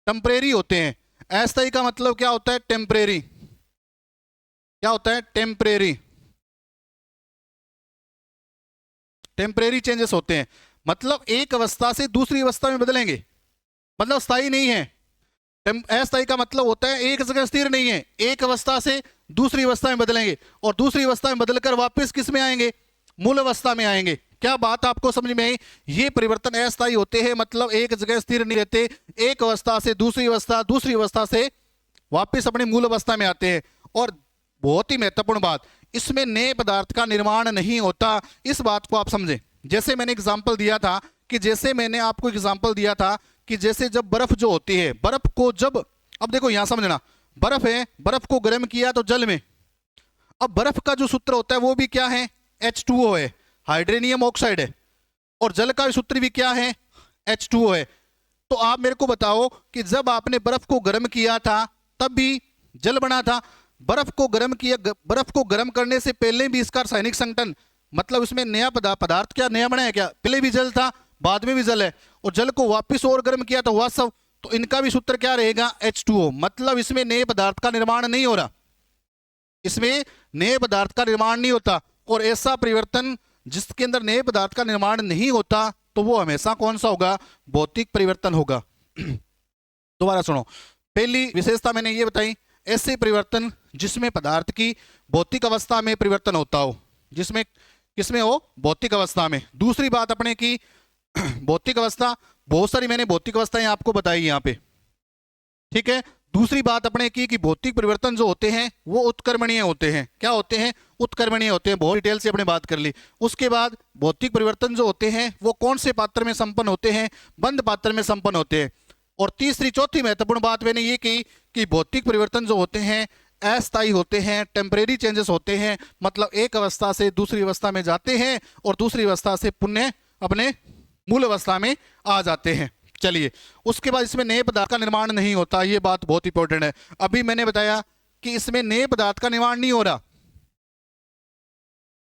टेम्परेरी होते हैं। अस्थायी का मतलब क्या होता है, टेम्परेरी। क्या होता है, टेम्परेरी। टेम्परेरी चेंजेस होते हैं, मतलब एक अवस्था से दूसरी अवस्था में बदलेंगे, मतलब स्थायी नहीं है। अस्थायी का मतलब होता है एक जगह स्थिर नहीं है, एक अवस्था से दूसरी अवस्था में बदलेंगे, और दूसरी अवस्था में बदलकर वापस किस में आएंगे, मूल अवस्था में आएंगे। क्या बात आपको समझ में आई? ये परिवर्तन अस्थायी होते हैं, मतलब एक जगह स्थिर नहीं रहते, एक अवस्था से दूसरी अवस्था, दूसरी अवस्था से वापस अपने मूल अवस्था में आते हैं। और बहुत ही महत्वपूर्ण बात, इसमें नए पदार्थ का निर्माण नहीं होता। इस बात को आप समझें। जैसे मैंने एग्जाम्पल दिया था कि जैसे जब बर्फ जो होती है, बर्फ को जब, अब देखो यहां समझना, बर्फ है, बर्फ को गर्म किया तो जल में, अब बर्फ का जो सूत्र होता है वो भी क्या है, H2O है, हाइड्रोनियम ऑक्साइड है, और जल का सूत्र भी क्या है, H2O है। तो आप मेरे को बताओ कि जब आपने बर्फ को गर्म किया था तब भी जल बना था, बर्फ को गर्म करने से पहले भी इसका रासायनिक संगठन, मतलब इसमें नया पदार्थ क्या नया बना है क्या, पहले भी जल था बाद में भी जल है, और जल को वापस और गर्म किया तो वाष्प, तो इनका भी सूत्र क्या रहेगा, H2O। मतलब इसमें नए पदार्थ का निर्माण नहीं हो रहा, इसमें नए पदार्थ का निर्माण नहीं होता। और ऐसा परिवर्तन जिसके अंदर नए पदार्थ का निर्माण नहीं होता, तो वो हमेशा कौन सा होगा, भौतिक परिवर्तन होगा। दोबारा सुनो, पहली विशेषता मैंने ये बताई, ऐसे परिवर्तन जिसमें पदार्थ की भौतिक अवस्था में परिवर्तन होता हो, जिसमें किसमें हो, भौतिक अवस्था में। दूसरी बात अपने की भौतिक अवस्था, बहुत सारी मैंने भौतिक अवस्थाएं आपको बताई यहाँ पे, ठीक है। दूसरी बात अपने की कि भौतिक परिवर्तन जो होते हैं वो उत्क्रमणीय होते हैं। क्या होते हैं? उत्क्रमणीय होते हैं। बहुत डिटेल से अपने बात कर ली। उसके बाद भौतिक परिवर्तन जो होते हैं वो कौन से पात्र में संपन्न होते हैं? बंद पात्र में संपन्न होते हैं। और तीसरी चौथी महत्वपूर्ण बात मैंने ये की कि भौतिक परिवर्तन जो होते हैं अस्थायी होते हैं, टेम्परेरी चेंजेस होते हैं, मतलब एक अवस्था से दूसरी अवस्था में जाते हैं और दूसरी अवस्था से पुनः अपने मूल अवस्था में आ जाते हैं। चलिए, उसके बाद इसमें नए पदार्थ का निर्माण नहीं होता, ये बात बहुत इंपॉर्टेंट है। अभी मैंने बताया कि इसमें नए पदार्थ का निर्माण नहीं हो रहा,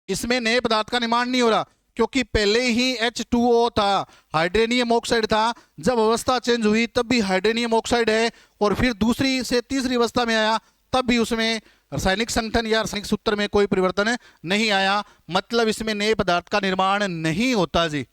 इसमें नए पदार्थ का निर्माण नहीं हो रहा, क्योंकि पहले ही H2O था, हाइड्रोनियम ऑक्साइड था। जब अवस्था चेंज हुई तब भी हाइड्रोनियम ऑक्साइड है, और फिर दूसरी से तीसरी अवस्था में आया तब भी उसमें रासायनिक संगठन या रासायनिक सूत्र में कोई परिवर्तन नहीं आया। मतलब इसमें नए पदार्थ का निर्माण नहीं होता जी।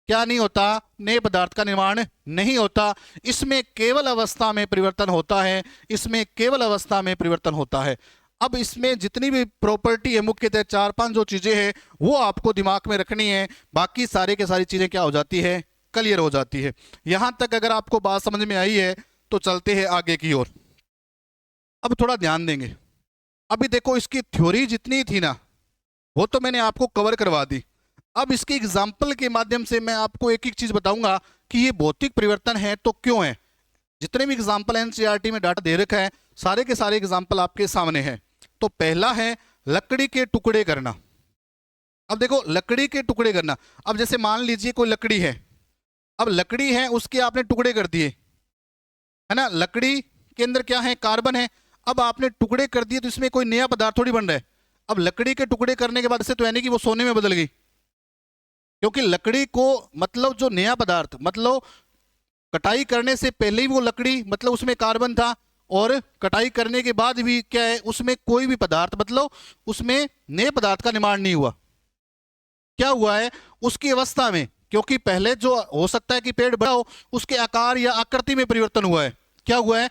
क्या नहीं होता? नए पदार्थ का निर्माण नहीं होता। इसमें केवल अवस्था में परिवर्तन होता है, इसमें केवल अवस्था में परिवर्तन होता है। अब इसमें जितनी भी प्रॉपर्टी है, मुख्यतः 4-5 जो चीजें हैं वो आपको दिमाग में रखनी है, बाकी सारे के सारी चीजें क्या हो जाती है? क्लियर हो जाती है। यहां तक अगर आपको बात समझ में आई है तो चलते हैं आगे की ओर। अब थोड़ा ध्यान देंगे। अभी देखो, इसकी थ्योरी जितनी थी ना वो तो मैंने आपको कवर करवा दी। अब इसके एग्जाम्पल के माध्यम से मैं आपको एक एक चीज बताऊंगा कि ये भौतिक परिवर्तन है तो क्यों है। जितने भी एग्जाम्पल एनसीईआरटी में डाटा दे रखा है सारे के सारे एग्जाम्पल आपके सामने हैं। तो पहला है लकड़ी के टुकड़े करना। अब देखो, लकड़ी के टुकड़े करना, अब जैसे मान लीजिए कोई लकड़ी है, अब लकड़ी है उसके आपने टुकड़े कर दिए, है ना। लकड़ी के अंदर क्या है? कार्बन है। अब आपने टुकड़े कर दिए तो इसमें कोई नया पदार्थ थोड़ी बन रहा है। अब लकड़ी के टुकड़े करने के बाद से तो यानी कि वो सोने में बदल गई, क्योंकि लकड़ी को मतलब जो नया पदार्थ, मतलब कटाई करने से पहले ही वो लकड़ी, मतलब उसमें कार्बन था, और कटाई करने के बाद भी क्या है? उसमें कोई भी पदार्थ, मतलब उसमें नए पदार्थ का निर्माण नहीं हुआ। क्या हुआ है? उसकी अवस्था में, क्योंकि पहले जो हो सकता है कि पेड़ बड़ा हो, उसके आकार या आकृति में परिवर्तन हुआ है। क्या हुआ है?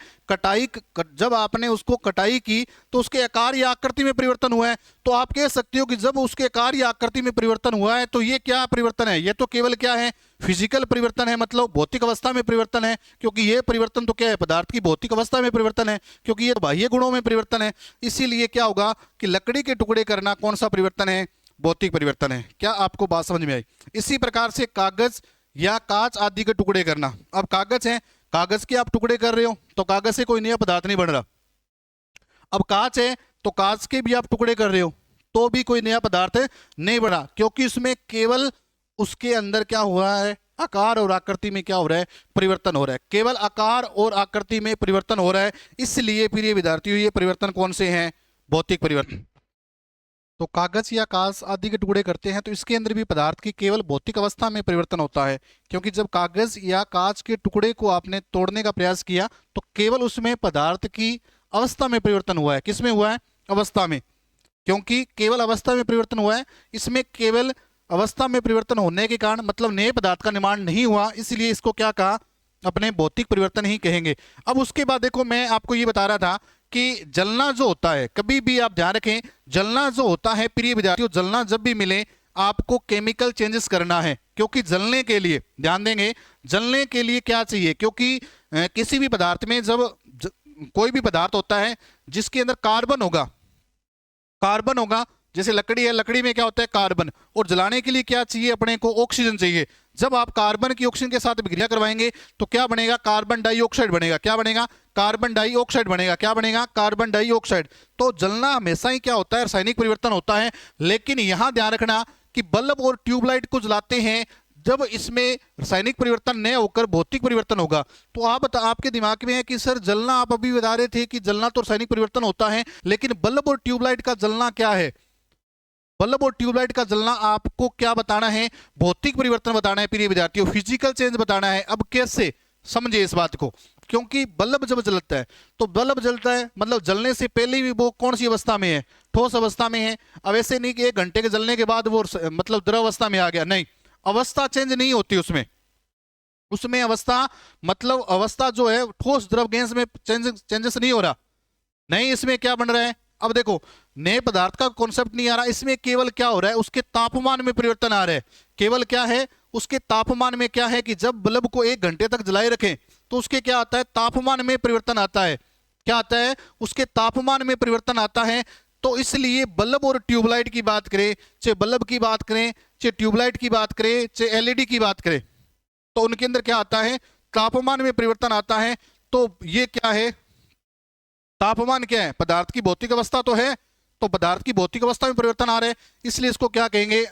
जब आपने उसको कटाई की तो उसके आकार या आकृति में परिवर्तन हुआ है। तो आप कह सकते हो कि जब उसके आकार या आकृति में परिवर्तन हुआ है तो ये क्या परिवर्तन है? ये तो केवल क्या है? फिजिकल परिवर्तन है, मतलब भौतिक अवस्था में परिवर्तन है। क्योंकि ये परिवर्तन तो क्या है? पदार्थ की भौतिक अवस्था में परिवर्तन है, क्योंकि ये बाह्य गुणों में परिवर्तन है। इसीलिए क्या होगा कि लकड़ी के टुकड़े करना कौन सा परिवर्तन है? भौतिक परिवर्तन है। क्या आपको बात समझ में आई? इसी प्रकार से कागज या कांच आदि के टुकड़े करना। अब कागज है, कागज के आप टुकड़े कर रहे हो तो कागज से कोई नया पदार्थ नहीं बन रहा। अब कांच है तो कांच के भी आप टुकड़े कर रहे हो तो भी कोई नया पदार्थ नहीं बना, क्योंकि उसमें केवल उसके अंदर क्या हो रहा है? आकार और आकृति में क्या हो रहा है? परिवर्तन हो रहा है। केवल आकार और आकृति में परिवर्तन हो रहा है। इसलिए फिर ये विद्यार्थियों, ये परिवर्तन कौन से हैं? भौतिक परिवर्तन। तो कागज या कांच आदि के टुकड़े करते हैं तो इसके अंदर भी पदार्थ की केवल भौतिक अवस्था में परिवर्तन होता है, क्योंकि जब कागज या कांच के टुकड़े को आपने तोड़ने का प्रयास किया तो केवल उसमें पदार्थ की अवस्था में परिवर्तन हुआ है। किसमें हुआ है? अवस्था में। क्योंकि केवल अवस्था में परिवर्तन हुआ है, इसमें केवल अवस्था में परिवर्तन होने के कारण मतलब नए पदार्थ का निर्माण नहीं हुआ, इसलिए इसको क्या कहा? अपने भौतिक परिवर्तन ही कहेंगे। अब उसके बाद देखो, मैं आपको ये बता रहा था कि जलना जो होता है, कभी भी आप ध्यान रखें, जलना जो होता है प्रिय विद्यार्थियों, जलना जब भी मिले आपको केमिकल चेंजेस करना है। क्योंकि जलने के लिए, ध्यान देंगे, जलने के लिए क्या चाहिए? क्योंकि किसी भी पदार्थ में जब कोई भी पदार्थ होता है जिसके अंदर कार्बन होगा, कार्बन होगा, जैसे लकड़ी है, लकड़ी में क्या होता है? कार्बन। और जलाने के लिए क्या चाहिए अपने को? ऑक्सीजन चाहिए। जब आप कार्बन की ऑक्सीजन के साथ विक्रिया करवाएंगे तो क्या बनेगा? कार्बन डाइऑक्साइड बनेगा। क्या बनेगा? कार्बन डाइऑक्साइड बनेगा। क्या बनेगा? Carbon dioxide. तो जलना हमेशा ही क्या होता है? रासायनिक परिवर्तन होता है। लेकिन यहां ध्यान रखना कि बल्ब और ट्यूबलाइट को जलाते हैं जब इसमें रासायनिक परिवर्तन न होकर भौतिक परिवर्तन होगा। तो आपके दिमाग में है कि सर जलना, आप अभी बता रहे थे कि जलना तो रासायनिक परिवर्तन होता है, लेकिन बल्ब और ट्यूबलाइट का जलना क्या है? बल्ब और ट्यूबलाइट का जलना आपको क्या बताना है? भौतिक परिवर्तन बताना है प्रिय विद्यार्थियों, फिजिकल चेंज बताना है। अब कैसे? समझिए इस बात को। क्योंकि बल्ब जब जलता है तो बल्ब जलता है मतलब जलने से पहले भी वो कौन सी अवस्था में है? ठोस अवस्था में है। अब ऐसे नहीं कि 1 घंटे के जलने के बाद वो मतलब द्रव अवस्था में आ गया, नहीं, अवस्था चेंज नहीं होती उसमें। उसमें अवस्था मतलब अवस्था जो है ठोस द्रव गैस में चेंजेस नहीं हो रहा। नहीं, इसमें क्या बन रहा है? अब देखो नए पदार्थ का कॉन्सेप्ट नहीं आ रहा, इसमें केवल क्या हो रहा है, उसके तापमान में परिवर्तन आ रहा है। केवल क्या है, उसके तापमान में क्या है कि जब बल्ब को 1 घंटे तक जलाए रखें तो उसके क्या आता है, तापमान में परिवर्तन आता है। क्या आता है, उसके तापमान में परिवर्तन आता है। तो इसलिए बल्ब और ट्यूबलाइट की बात करें, चाहे बल्ब की बात करें, चाहे ट्यूबलाइट की बात करें, चाहे एलईडी की बात करें, तो उनके अंदर क्या आता है, तापमान में परिवर्तन आता है। तो ये क्या है, तापमान क्या है, पदार्थ की भौतिक अवस्था तो है, तो पदार्थ की भौतिक अवस्था में परिवर्तन आ रहे हैं, इसलिए इसको क्या कहेंगे,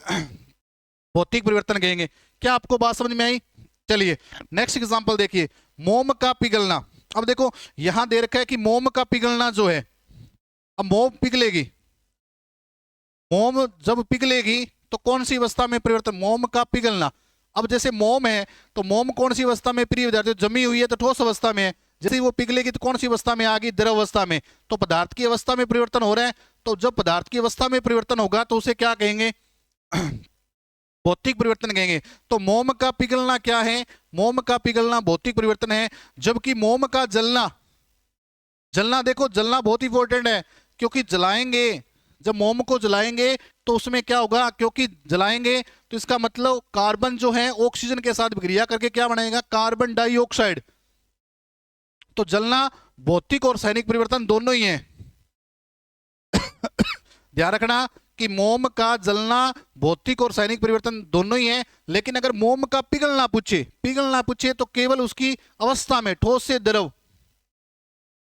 भौतिक परिवर्तन कहेंगे। क्या आपको बात समझ में आई? चलिए नेक्स्ट एग्जांपल देखिए, मोम का पिघलना। अब देखो यहां दे रखा है कि मोम का पिघलना जो है, अब मोम पिघलेगी, मोम जब पिघलेगी तो कौन सी अवस्था में परिवर्तन, मोम का पिघलना। अब जैसे मोम है तो मोम कौन सी अवस्था में, प्रिय विद्यार्थी, जमी हुई है तो ठोस अवस्था में है, जैसे ही वो पिघलेगी तो कौन सी अवस्था में आ गई, द्रव अवस्था में। तो पदार्थ की अवस्था में परिवर्तन हो रहा है, तो जब पदार्थ की अवस्था में परिवर्तन होगा तो उसे क्या कहेंगे, भौतिक परिवर्तन कहेंगे। तो मोम का पिघलना क्या है, मोम का पिघलना भौतिक परिवर्तन है। जबकि मोम का जलना, जलना देखो जलना बहुत इंपॉर्टेंट है, क्योंकि जलाएंगे, जब मोम को जलाएंगे तो उसमें क्या होगा, क्योंकि जलाएंगे तो इसका मतलब कार्बन जो है ऑक्सीजन के साथ विक्रिया करके क्या बनेगा, कार्बन डाइऑक्साइड। तो जलना भौतिक और रासायनिक परिवर्तन दोनों ही है। ध्यान रखना कि मोम का जलना भौतिक और रासायनिक परिवर्तन दोनों ही है। लेकिन अगर मोम का पिघलना पूछे, पिघलना पूछे तो केवल उसकी अवस्था में, ठोस से द्रव।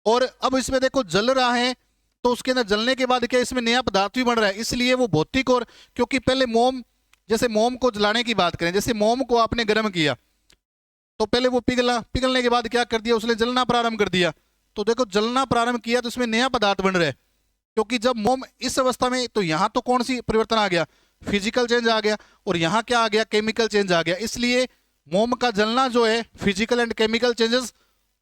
और अब इसमें देखो जल रहा है तो उसके अंदर जलने के बाद क्या, इसमें नया पदार्थ भी बन रहा है, इसलिए वो भौतिक। और क्योंकि पहले मोम, जैसे मोम को जलाने की बात करें, जैसे मोम को आपने गर्म किया तो पहले वो पिघला, पिघलने के बाद क्या कर दिया, उसने जलना प्रारंभ कर दिया। तो देखो जलना प्रारंभ किया तो इसमें नया पदार्थ बन रहा है, क्योंकि जब मोम इस अवस्था में, तो यहां तो कौन सी परिवर्तन आ गया, फिजिकल चेंज आ गया, और यहां क्या आ गया, केमिकल चेंज आ गया। इसलिए मोम का जलना जो है फिजिकल एंड केमिकल चेंजेस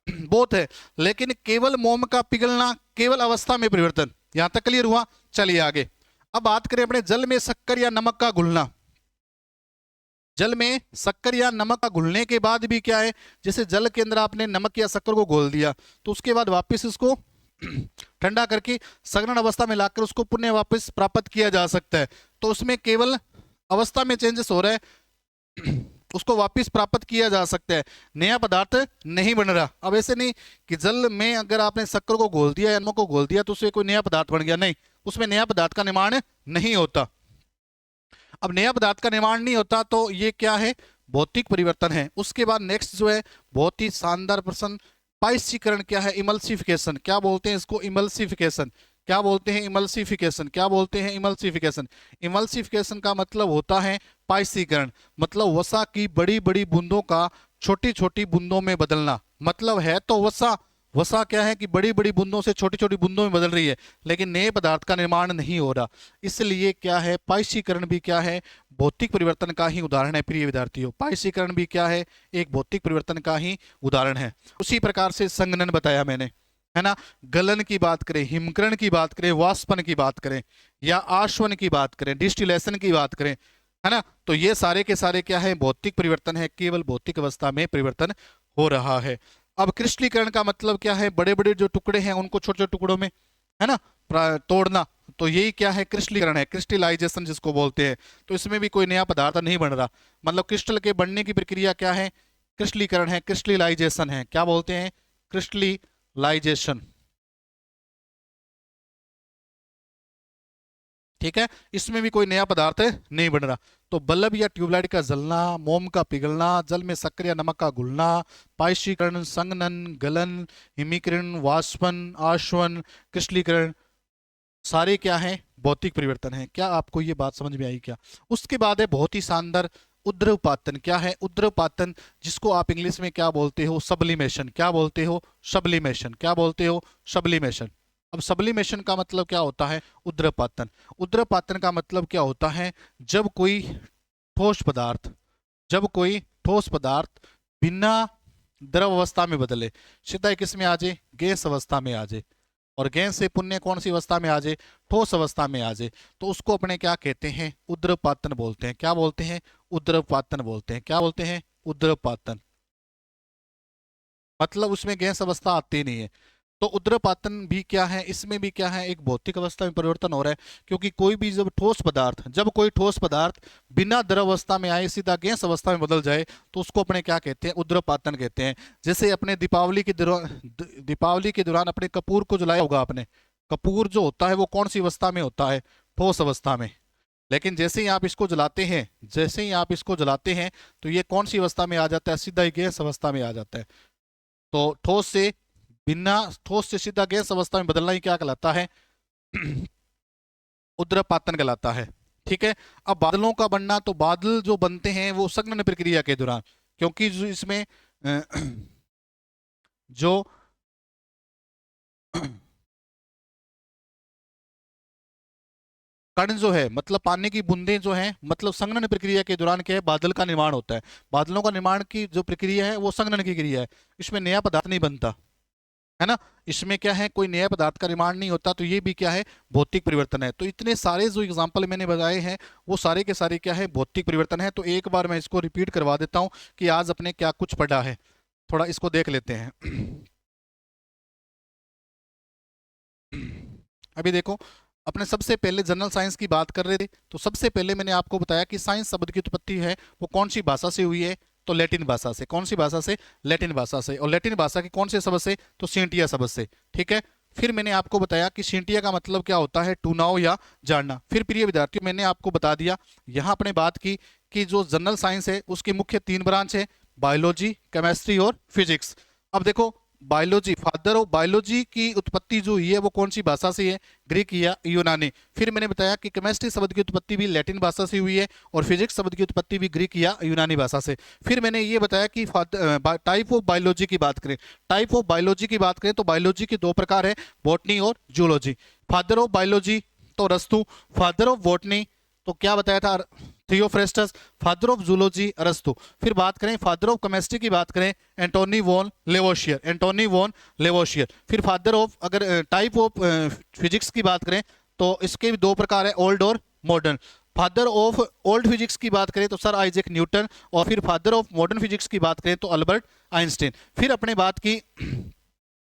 बहुत है। लेकिन केवल मोम का पिघलना, केवल अवस्था में परिवर्तन। यहां तक क्लियर हुआ? चलिए आगे। अब बात करें अपने जल में शक्कर या नमक का घुलना। जल में शक्कर या नमक का घुलने के बाद भी क्या है, जैसे जल के अंदर आपने नमक या शक्कर को घोल दिया तो उसके बाद वापस इसको ठंडा करके संघनन अवस्था में लाकर उसको पुनः वापस प्राप्त किया जा सकता है। तो उसमें केवल अवस्था में चेंजेस हो रहा है, उसको वापस प्राप्त किया जा सकता है, नया पदार्थ नहीं बन रहा। अब ऐसे नहीं कि जल में अगर आपने शक्कर को घोल दिया या नमक को घोल दिया तो उससे कोई नया पदार्थ बन गया, नहीं, उसमें नया पदार्थ का निर्माण नहीं होता। अब नया पदार्थ का निर्माण नहीं होता तो ये क्या है, भौतिक परिवर्तन है। उसके बाद नेक्स्ट जो है बहुत ही शानदार प्रश्न, पाइसीकरण क्या है, इमल्सिफिकेशन। क्या बोलते हैं इसको, इमल्सिफिकेशन। क्या बोलते हैं, इमल्सिफिकेशन। क्या बोलते हैं, इमल्सिफिकेशन। इमल्सिफिकेशन का मतलब होता है पाइसीकरण, मतलब वसा की बड़ी बड़ी बूंदों का छोटी छोटी बूंदों में बदलना। मतलब है तो वसा, वसा क्या है कि बड़ी बड़ी बूंदों से छोटी छोटी बूंदों में बदल रही है, लेकिन नए पदार्थ का निर्माण नहीं हो रहा। इसलिए क्या है, पाइसीकरण भी क्या है, भौतिक परिवर्तन का ही उदाहरण है। प्रिय विद्यार्थियों, पाइसीकरण भी क्या है, एक भौतिक परिवर्तन का ही उदाहरण है। उसी प्रकार से संघनन बताया मैंने, है ना। गलन की बात करें, हिमकरण की बात करें, वाष्पन की बात करें, या आश्वन की बात करें, डिस्टिलेशन की बात करें, है ना, तो ये सारे के सारे क्या है, भौतिक परिवर्तन है, केवल भौतिक अवस्था में परिवर्तन हो रहा है। अब क्रिस्टलीकरण का मतलब क्या है, बड़े बड़े जो टुकड़े हैं उनको छोटे छोटे टुकड़ों में, है ना, तोड़ना। तो यही क्या है, क्रिस्टलीकरण है, क्रिस्टलाइजेशन जिसको बोलते हैं। तो इसमें भी कोई नया पदार्थ नहीं बन रहा, मतलब क्रिस्टल के बनने की प्रक्रिया क्या है, क्रिस्टलीकरण है, क्रिस्टलाइजेशन है। क्या बोलते हैं, क्रिस्टलाइजेशन। ठीक है, इसमें भी कोई नया पदार्थ नहीं बन रहा। तो बल्ब या ट्यूबलाइट का जलना, मोम का पिघलना, जल में शक्कर या नमक का घुलना, पाइशीकरण, संघनन, गलन, हिमीकरण, वाष्पन, आश्वन, क्रिस्टलीकरण, सारे क्या हैं, भौतिक परिवर्तन है। क्या आपको ये बात समझ में आई क्या? उसके बाद है बहुत ही शानदार उद्रवपातन। क्या है उद्रवपातन, जिसको आप इंग्लिश में क्या बोलते हो, सब्लिमेशन। क्या बोलते हो, सब्लिमेशन। क्या बोलते हो, सब्लिमेशन। अब सब्लिमेशन का मतलब क्या होता है, उद्रपातन। उद्रपातन का मतलब क्या होता है, जब कोई ठोस पदार्थ, जब कोई ठोस पदार्थ बिना द्रव अवस्था में बदले, सीधा किस में आ जाए, गैस अवस्था में आ जाए, और गैस से पुण्य कौन सी अवस्था में आ जाए, ठोस अवस्था में आ जाए, तो उसको अपने क्या कहते हैं, उद्रपातन बोलते हैं। क्या बोलते हैं, उद्रपातन बोलते हैं। क्या बोलते हैं, उद्रपातन। मतलब उसमें गैस अवस्था आती नहीं है। तो उद्रपातन भी क्या है, इसमें भी क्या है, एक भौतिक अवस्था में परिवर्तन हो रहा है, क्योंकि कोई भी जब कोई ठोस पदार्थ बिना द्रव अवस्था में आए सीधा गैस अवस्था में बदल जाए तो उसको अपने क्या कहते हैं, उद्रपातन कहते हैं। जैसे अपने दीपावली के दौरान अपने कपूर को जलाया होगा आपने। कपूर जो होता है वो कौन सी अवस्था में होता है, ठोस अवस्था में। लेकिन जैसे ही आप इसको जलाते हैं तो ये कौन सी अवस्था में आ जाता है, सीधा ही गैस अवस्था में आ जाता है। तो ठोस से सीधा गैस अवस्था में बदलना ही क्या कहलाता है, उद्रपातन कहलाता है। ठीक है। अब बादलों का बनना, तो बादल जो बनते हैं वो संघनन प्रक्रिया के दौरान, क्योंकि जो इसमें जो कण जो है, मतलब पानी की बूंदें जो हैं, मतलब संघनन प्रक्रिया के दौरान क्या है, बादल का निर्माण होता है। बादलों का निर्माण की जो प्रक्रिया है वो संघनन की क्रिया है, इसमें नया पदार्थ नहीं बनता है ना। इसमें क्या है, कोई नया पदार्थ का निर्माण नहीं होता, तो ये भी क्या है, भौतिक परिवर्तन है। तो इतने सारे जो एग्जांपल मैंने बताए हैं वो सारे के सारे क्या है, भौतिक परिवर्तन है। तो एक बार मैं इसको रिपीट करवा देता हूं कि आज अपने क्या कुछ पढ़ा है, थोड़ा इसको देख लेते हैं। अभी देखो, अपने सबसे पहले जनरल साइंस की बात कर रहे थे, तो सबसे पहले मैंने आपको बताया कि साइंस शब्द की उत्पत्ति है वो कौन सी भाषा से हुई है, तो लैटिन भाषा से। कौन सी भाषा से, लैटिन भाषा से। और लैटिन भाषा के कौन से शब्द से, तो सेंटिया शब्द से। ठीक है। फिर मैंने आपको बताया कि सेंटिया का मतलब क्या होता है, टू नाउ या जानना। फिर प्रिय विद्यार्थियों, मैंने आपको बता दिया, यहाँ अपने बात की कि जो जनरल साइंस है उसकी मुख्य 3 ब्रांच है, बायोलॉजी, केमिस्ट्री और फिजिक्स। अब देखो, बायोलॉजी, फादर ऑफ बायोलॉजी की उत्पत्ति जो हुई है वो कौन सी भाषा से है, ग्रीक या यूनानी। फिर मैंने बताया कि केमिस्ट्री शब्द की उत्पत्ति भी लैटिन भाषा से हुई है और फिजिक्स शब्द की उत्पत्ति भी ग्रीक या यूनानी भाषा से। फिर मैंने ये बताया कि टाइप ऑफ बायोलॉजी की बात करें, तो बायोलॉजी के 2 प्रकार है, बॉटनी और जूलॉजी। फादर ऑफ बायोलॉजी तो अरस्तु, फादर ऑफ बॉटनी तो क्या बताया था, थियोफ्रेस्टस, फादर ऑफ जूलॉजी अरस्तु। फिर बात करें फादर ऑफ केमिस्ट्री की बात करें, एंटोनी वॉन लेवोशियर। फिर फादर ऑफ, अगर टाइप ऑफ फिजिक्स की बात करें तो इसके भी 2 प्रकार है, ओल्ड और modern. Father of old physics की बात करें तो सर आइजैक न्यूटन, और फिर फादर ऑफ मॉडर्न फिजिक्स की बात करें तो अल्बर्ट आइंस्टाइन। फिर अपने बात की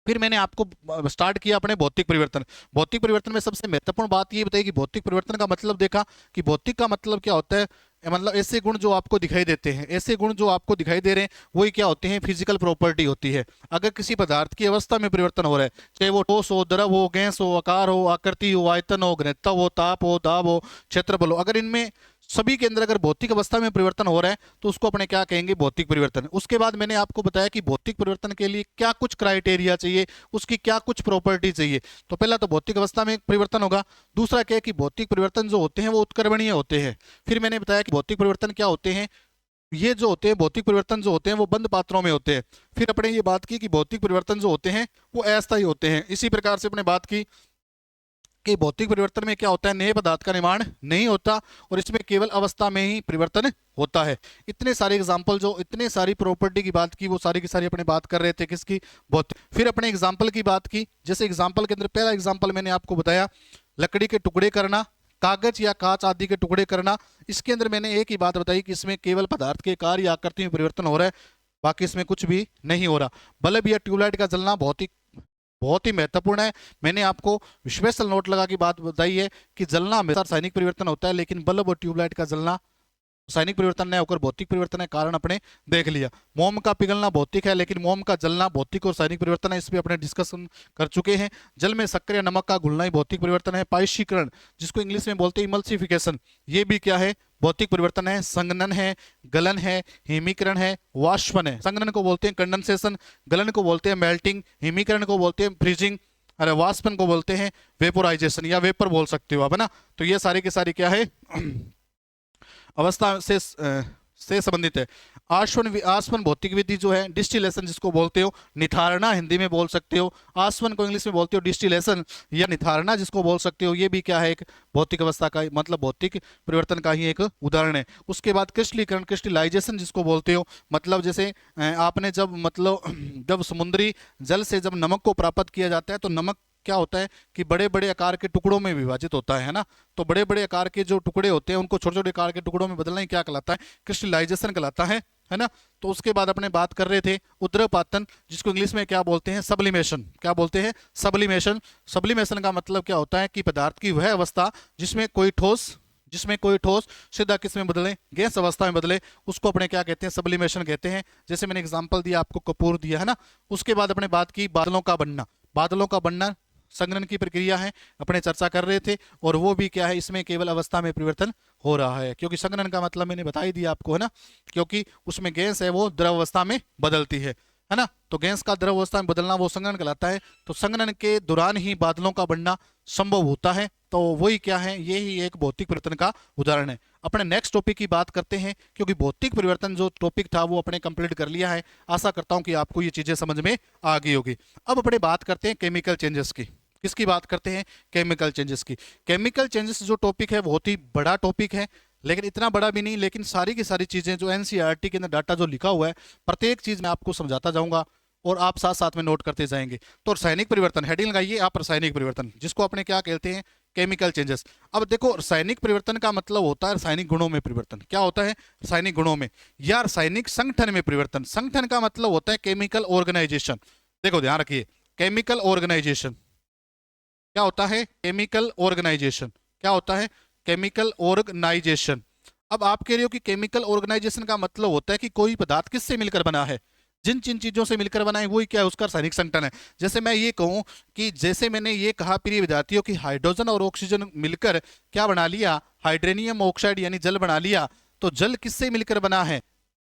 फिर मैंने आपको स्टार्ट किया अपने भौतिक परिवर्तन। भौतिक परिवर्तन में सबसे महत्वपूर्ण बात ये बताई कि भौतिक परिवर्तन का मतलब देखा कि भौतिक का मतलब क्या होता है, मतलब ऐसे गुण जो आपको दिखाई देते हैं, ऐसे गुण जो आपको दिखाई दे रहे हैं वही क्या होते हैं, फिजिकल प्रॉपर्टी होती है। अगर किसी पदार्थ की अवस्था में परिवर्तन हो रहा है, चाहे वो ठोस हो, द्रव हो, गैस हो, आकार हो, आकृति हो, आयतन हो, घनत्व हो, ताप हो, दाब हो, क्षेत्रफल हो, अगर इनमें सभी के अंदर अगर भौतिक अवस्था में परिवर्तन हो रहा है तो उसको अपने क्या कहेंगे, भौतिक परिवर्तन। उसके बाद मैंने आपको बताया कि भौतिक परिवर्तन के लिए क्या कुछ क्राइटेरिया चाहिए, उसकी क्या कुछ प्रॉपर्टी चाहिए। तो पहला तो भौतिक अवस्था में परिवर्तन होगा। दूसरा क्या है कि भौतिक परिवर्तन जो होते हैं वो उत्क्रमणीय होते हैं। फिर मैंने बताया कि भौतिक परिवर्तन क्या होते हैं, ये जो होते हैं भौतिक परिवर्तन जो होते हैं वो बंद पात्रों में होते हैं। फिर अपने ये बात की कि भौतिक परिवर्तन जो होते हैं वो अस्थायी होते हैं। इसी प्रकार से अपने बात की कि भौतिक परिवर्तन में क्या होता है, नए पदार्थ का निर्माण नहीं होता और इसमें केवल अवस्था में ही परिवर्तन होता है। इतने सारे एग्जाम्पल, जो इतने सारी प्रॉपर्टी की बात की वो सारी की सारी अपने बात कर रहे थे किसकी, भौतिक। फिर अपने एग्जाम्पल की बात की, जैसे एग्जाम्पल के अंदर पहला एग्जाम्पल मैंने आपको बताया लकड़ी के टुकड़े करना, कागज या कांच आदि के टुकड़े करना। इसके अंदर मैंने एक ही बात बताई कि इसमें केवल पदार्थ के आकार या आकृति में परिवर्तन हो रहा है, बाकी इसमें कुछ भी नहीं हो रहा। बल्ब या ट्यूबलाइट का जलना बहुत ही महत्वपूर्ण है। मैंने आपको स्पेशल नोट लगा की बात बताई है कि जलना हमेशा रासायनिक परिवर्तन होता है, लेकिन बल्ब और ट्यूबलाइट का जलना रासायनिक परिवर्तन नहीं होकर भौतिक परिवर्तन है। कारण अपने देख लिया। मोम का पिघलना भौतिक है, लेकिन मोम का जलना भौतिक और रासायनिक परिवर्तन है, इस पर अपने डिस्कशन कर चुके हैं। जल में शक्कर या नमक का घुलना ही भौतिक परिवर्तन है। पाइशीकरण, जिसको इंग्लिश में बोलते हैं इमल्सिफिकेशन, ये भी क्या है, भौतिक परिवर्तन है। संघनन है, गलन है, हिमीकरण है, वाष्पन है। संघनन को बोलते हैं कंडेंसेशन, गलन को बोलते हैं मेल्टिंग, हिमीकरण को बोलते हैं फ्रीजिंग, अरे वाष्पन को बोलते हैं वेपोराइजेशन या वेपर बोल सकते हो आप, है ना। तो ये सारी की सारी क्या है, अवस्था से संबंधित है। आसवन भौतिक विधि जो है, डिस्टिलेशन जिसको बोलते हो, निथारना हिंदी में बोल सकते हो, आसवन को इंग्लिश में बोलते हो डिस्टिलेशन या निथारना जिसको बोल सकते हो, ये भी क्या है, एक भौतिक अवस्था का मतलब भौतिक परिवर्तन का ही एक उदाहरण है। उसके बाद क्रिस्टलीकरण, क्रिस्टलाइजेशन जिसको बोलते हो, मतलब जैसे आपने जब मतलब जब समुद्री जल से जब नमक को प्राप्त किया जाता है तो नमक क्या होता है कि बड़े बड़े आकार के टुकड़ों में विभाजित होता है ना। तो बड़े बड़े आकार के जो टुकड़े होते हैं उनको छोटे छोटे आकार के टुकड़ों में बदलना ही क्या कहलाता है, क्रिस्टलाइजेशन कहलाता है। है ना। तो उसके बाद अपने बात कर रहे थे उद्रपातन, जिसको इंग्लिश में क्या बोलते हैं, सब्लिमेशन। क्या बोलते हैं, सब्लिमेशन। सब्लिमेशन का मतलब क्या होता है कि पदार्थ की वह अवस्था जिसमें कोई ठोस सीधा किस में बदले, गैस अवस्था में बदले, उसको अपने क्या कहते हैं, सब्लिमेशन कहते हैं। जैसे मैंने एग्जांपल दिया आपको, कपूर दिया, है ना। उसके बाद अपने बात की बादलों का बनना। बादलों का बनना संघनन की प्रक्रिया है, अपने चर्चा कर रहे थे। और वो भी क्या है, इसमें केवल अवस्था में परिवर्तन हो रहा है, क्योंकि संघनन का मतलब मैंने बता ही दिया आपको, है ना। क्योंकि उसमें गैस है वो द्रव अवस्था में बदलती है ना। तो गैस का द्रव अवस्था में बदलना वो संघनन कहलाता है। तो संघनन के दौरान ही बादलों का बनना संभव होता है। तो वही क्या है, ये ही एक भौतिक परिवर्तन का उदाहरण है। अपने नेक्स्ट टॉपिक की बात करते हैं, क्योंकि भौतिक परिवर्तन जो टॉपिक था वो अपने कंप्लीट कर लिया है। आशा करता हूं कि आपको ये चीजें समझ में आ गई होगी। अब अपने बात करते हैं केमिकल चेंजेस की। किसकी बात करते हैं, केमिकल चेंजेस की। केमिकल चेंजेस जो टॉपिक है बहुत ही बड़ा टॉपिक है, लेकिन इतना बड़ा भी नहीं। लेकिन सारी की सारी चीजें जो एनसीईआरटी के अंदर डाटा जो लिखा हुआ है, प्रत्येक चीज मैं आपको समझाता जाऊंगा और आप साथ साथ में नोट करते जाएंगे। तो रासायनिक परिवर्तन, हेडिंग लगाइए आप, रासायनिक परिवर्तन, जिसको अपने क्या कहते हैं, केमिकल चेंजेस। अब देखो, रासायनिक परिवर्तन का मतलब होता है रासायनिक गुणों में परिवर्तन। क्या होता है, रासायनिक गुणों में या रासायनिक संगठन में परिवर्तन। संगठन का मतलब होता है केमिकल ऑर्गेनाइजेशन। देखो ध्यान रखिए, केमिकल ऑर्गेनाइजेशन क्या होता है, केमिकल ऑर्गेनाइजेशन क्या होता है, केमिकल ऑर्गेनाइजेशन। अब आप कह रहे हो कि केमिकल ऑर्गेनाइजेशन का मतलब होता है कि कोई पदार्थ किससे मिलकर बना है, जिन जिन चीजों से मिलकर बना है वही क्या है, उसका रासायनिक संगठन है। जैसे मैं ये कहूं कि जैसे मैंने ये कहा प्रिय विद्यार्थियों कि हाइड्रोजन और ऑक्सीजन मिलकर क्या बना लिया, हाइड्रोनियम ऑक्साइड यानी जल बना लिया। तो जल किससे मिलकर बना है,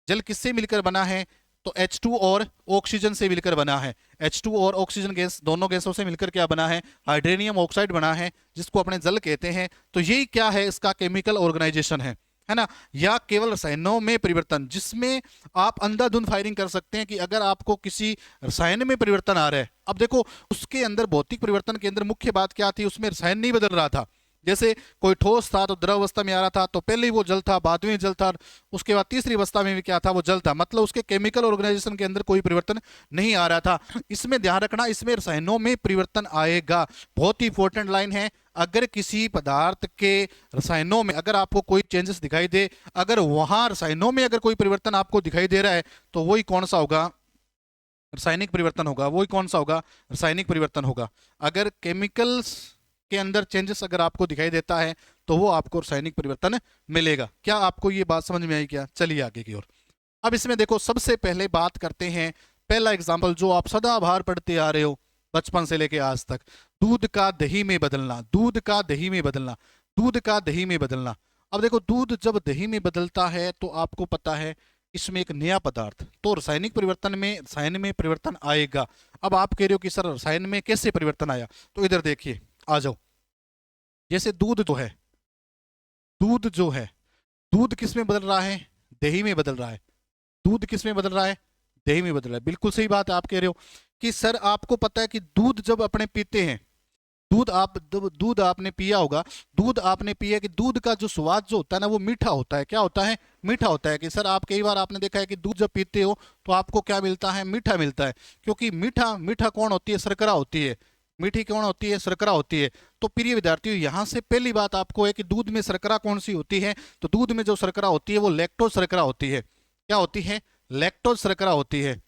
जल किससे मिलकर बना है, तो H2 और ऑक्सीजन से मिलकर बना है। H2 और ऑक्सीजन गैस, दोनों गैसों से मिलकर क्या बना है, हाइड्रोनियम ऑक्साइड बना है, जिसको अपने जल कहते हैं। तो यही क्या है, इसका केमिकल ऑर्गेनाइजेशन है ना। या केवल रसायनों में परिवर्तन, जिसमें आप अंधाधुंध फायरिंग कर सकते हैं कि अगर आपको किसी रसायन में परिवर्तन आ रहा है। अब देखो, उसके अंदर भौतिक परिवर्तन के अंदर मुख्य बात क्या थी, उसमें रसायन नहीं बदल रहा था। जैसे कोई ठोस था तो द्रव अवस्था में आ रहा था, तो पहले ही वो जल था, बाद में जल था, उसके बाद तीसरी अवस्था में भी क्या था, वो जल था। मतलब उसके केमिकल ऑर्गेनाइजेशन के अंदर कोई परिवर्तन नहीं आ रहा था। इसमें ध्यान रखना, इसमें रसायनों में परिवर्तन आएगा। बहुत ही इंपॉर्टेंट लाइन है। अगर किसी पदार्थ के रसायनों में अगर आपको कोई चेंजेस दिखाई दे, अगर वहां रसायनों में अगर कोई परिवर्तन आपको दिखाई दे रहा है, तो वही कौन सा होगा, रासायनिक परिवर्तन होगा। वही कौन सा होगा, रासायनिक परिवर्तन होगा। अगर केमिकल्स के अंदर चेंजेस अगर आपको दिखाई देता है, तो वो आपको रासायनिक परिवर्तन मिलेगा। क्या आपको ये बात समझ में आई क्या, चलिए आगे की ओर। अब इसमें देखो, सबसे पहले बात करते हैं, पहला एग्जाम्पल जो आप सदाबहार पढ़ते आ रहे हो बचपन से लेके आज तक, दूध का दही में बदलना। दूध का दही में बदलना, दूध का दही में बदलना। अब देखो, दूध जब दही में बदलता है तो आपको पता है इसमें एक नया पदार्थ, तो रासायनिक परिवर्तन में रसायन में परिवर्तन आएगा। अब आप कह रहे हो कि सर रसायन में कैसे परिवर्तन आया, तो इधर देखिए, आ जाओ। जैसे दूध जो है, दूध जो है, दूध किस में बदल रहा है, दही में बदल रहा है। दूध किस में बदल रहा है, दही में बदल रहा है। बिल्कुल सही बात है, आप कह रहे हो कि सर आपको पता है कि दूध जब अपने पीते हैं, दूध आपने पिया होगा, दूध आपने पिया कि दूध का जो स्वाद जो होता है ना, वो मीठा होता है। क्या होता है, मीठा होता है। कि सर आप कई बार आपने देखा है कि दूध जब पीते हो तो आपको क्या मिलता है, मीठा मिलता है। क्योंकि मीठा मीठा कौन होती है, शर्करा होती है। मीठी कौन होती है, शर्करा होती है। तो प्रिय विद्यार्थियों, यहाँ से पहली बात आपको है कि दूध में शर्करा कौन सी होती है, तो दूध में जो शर्करा होती है वो लैक्टोज शर्करा होती है। क्या होती है, लैक्टोज शर्करा होती है।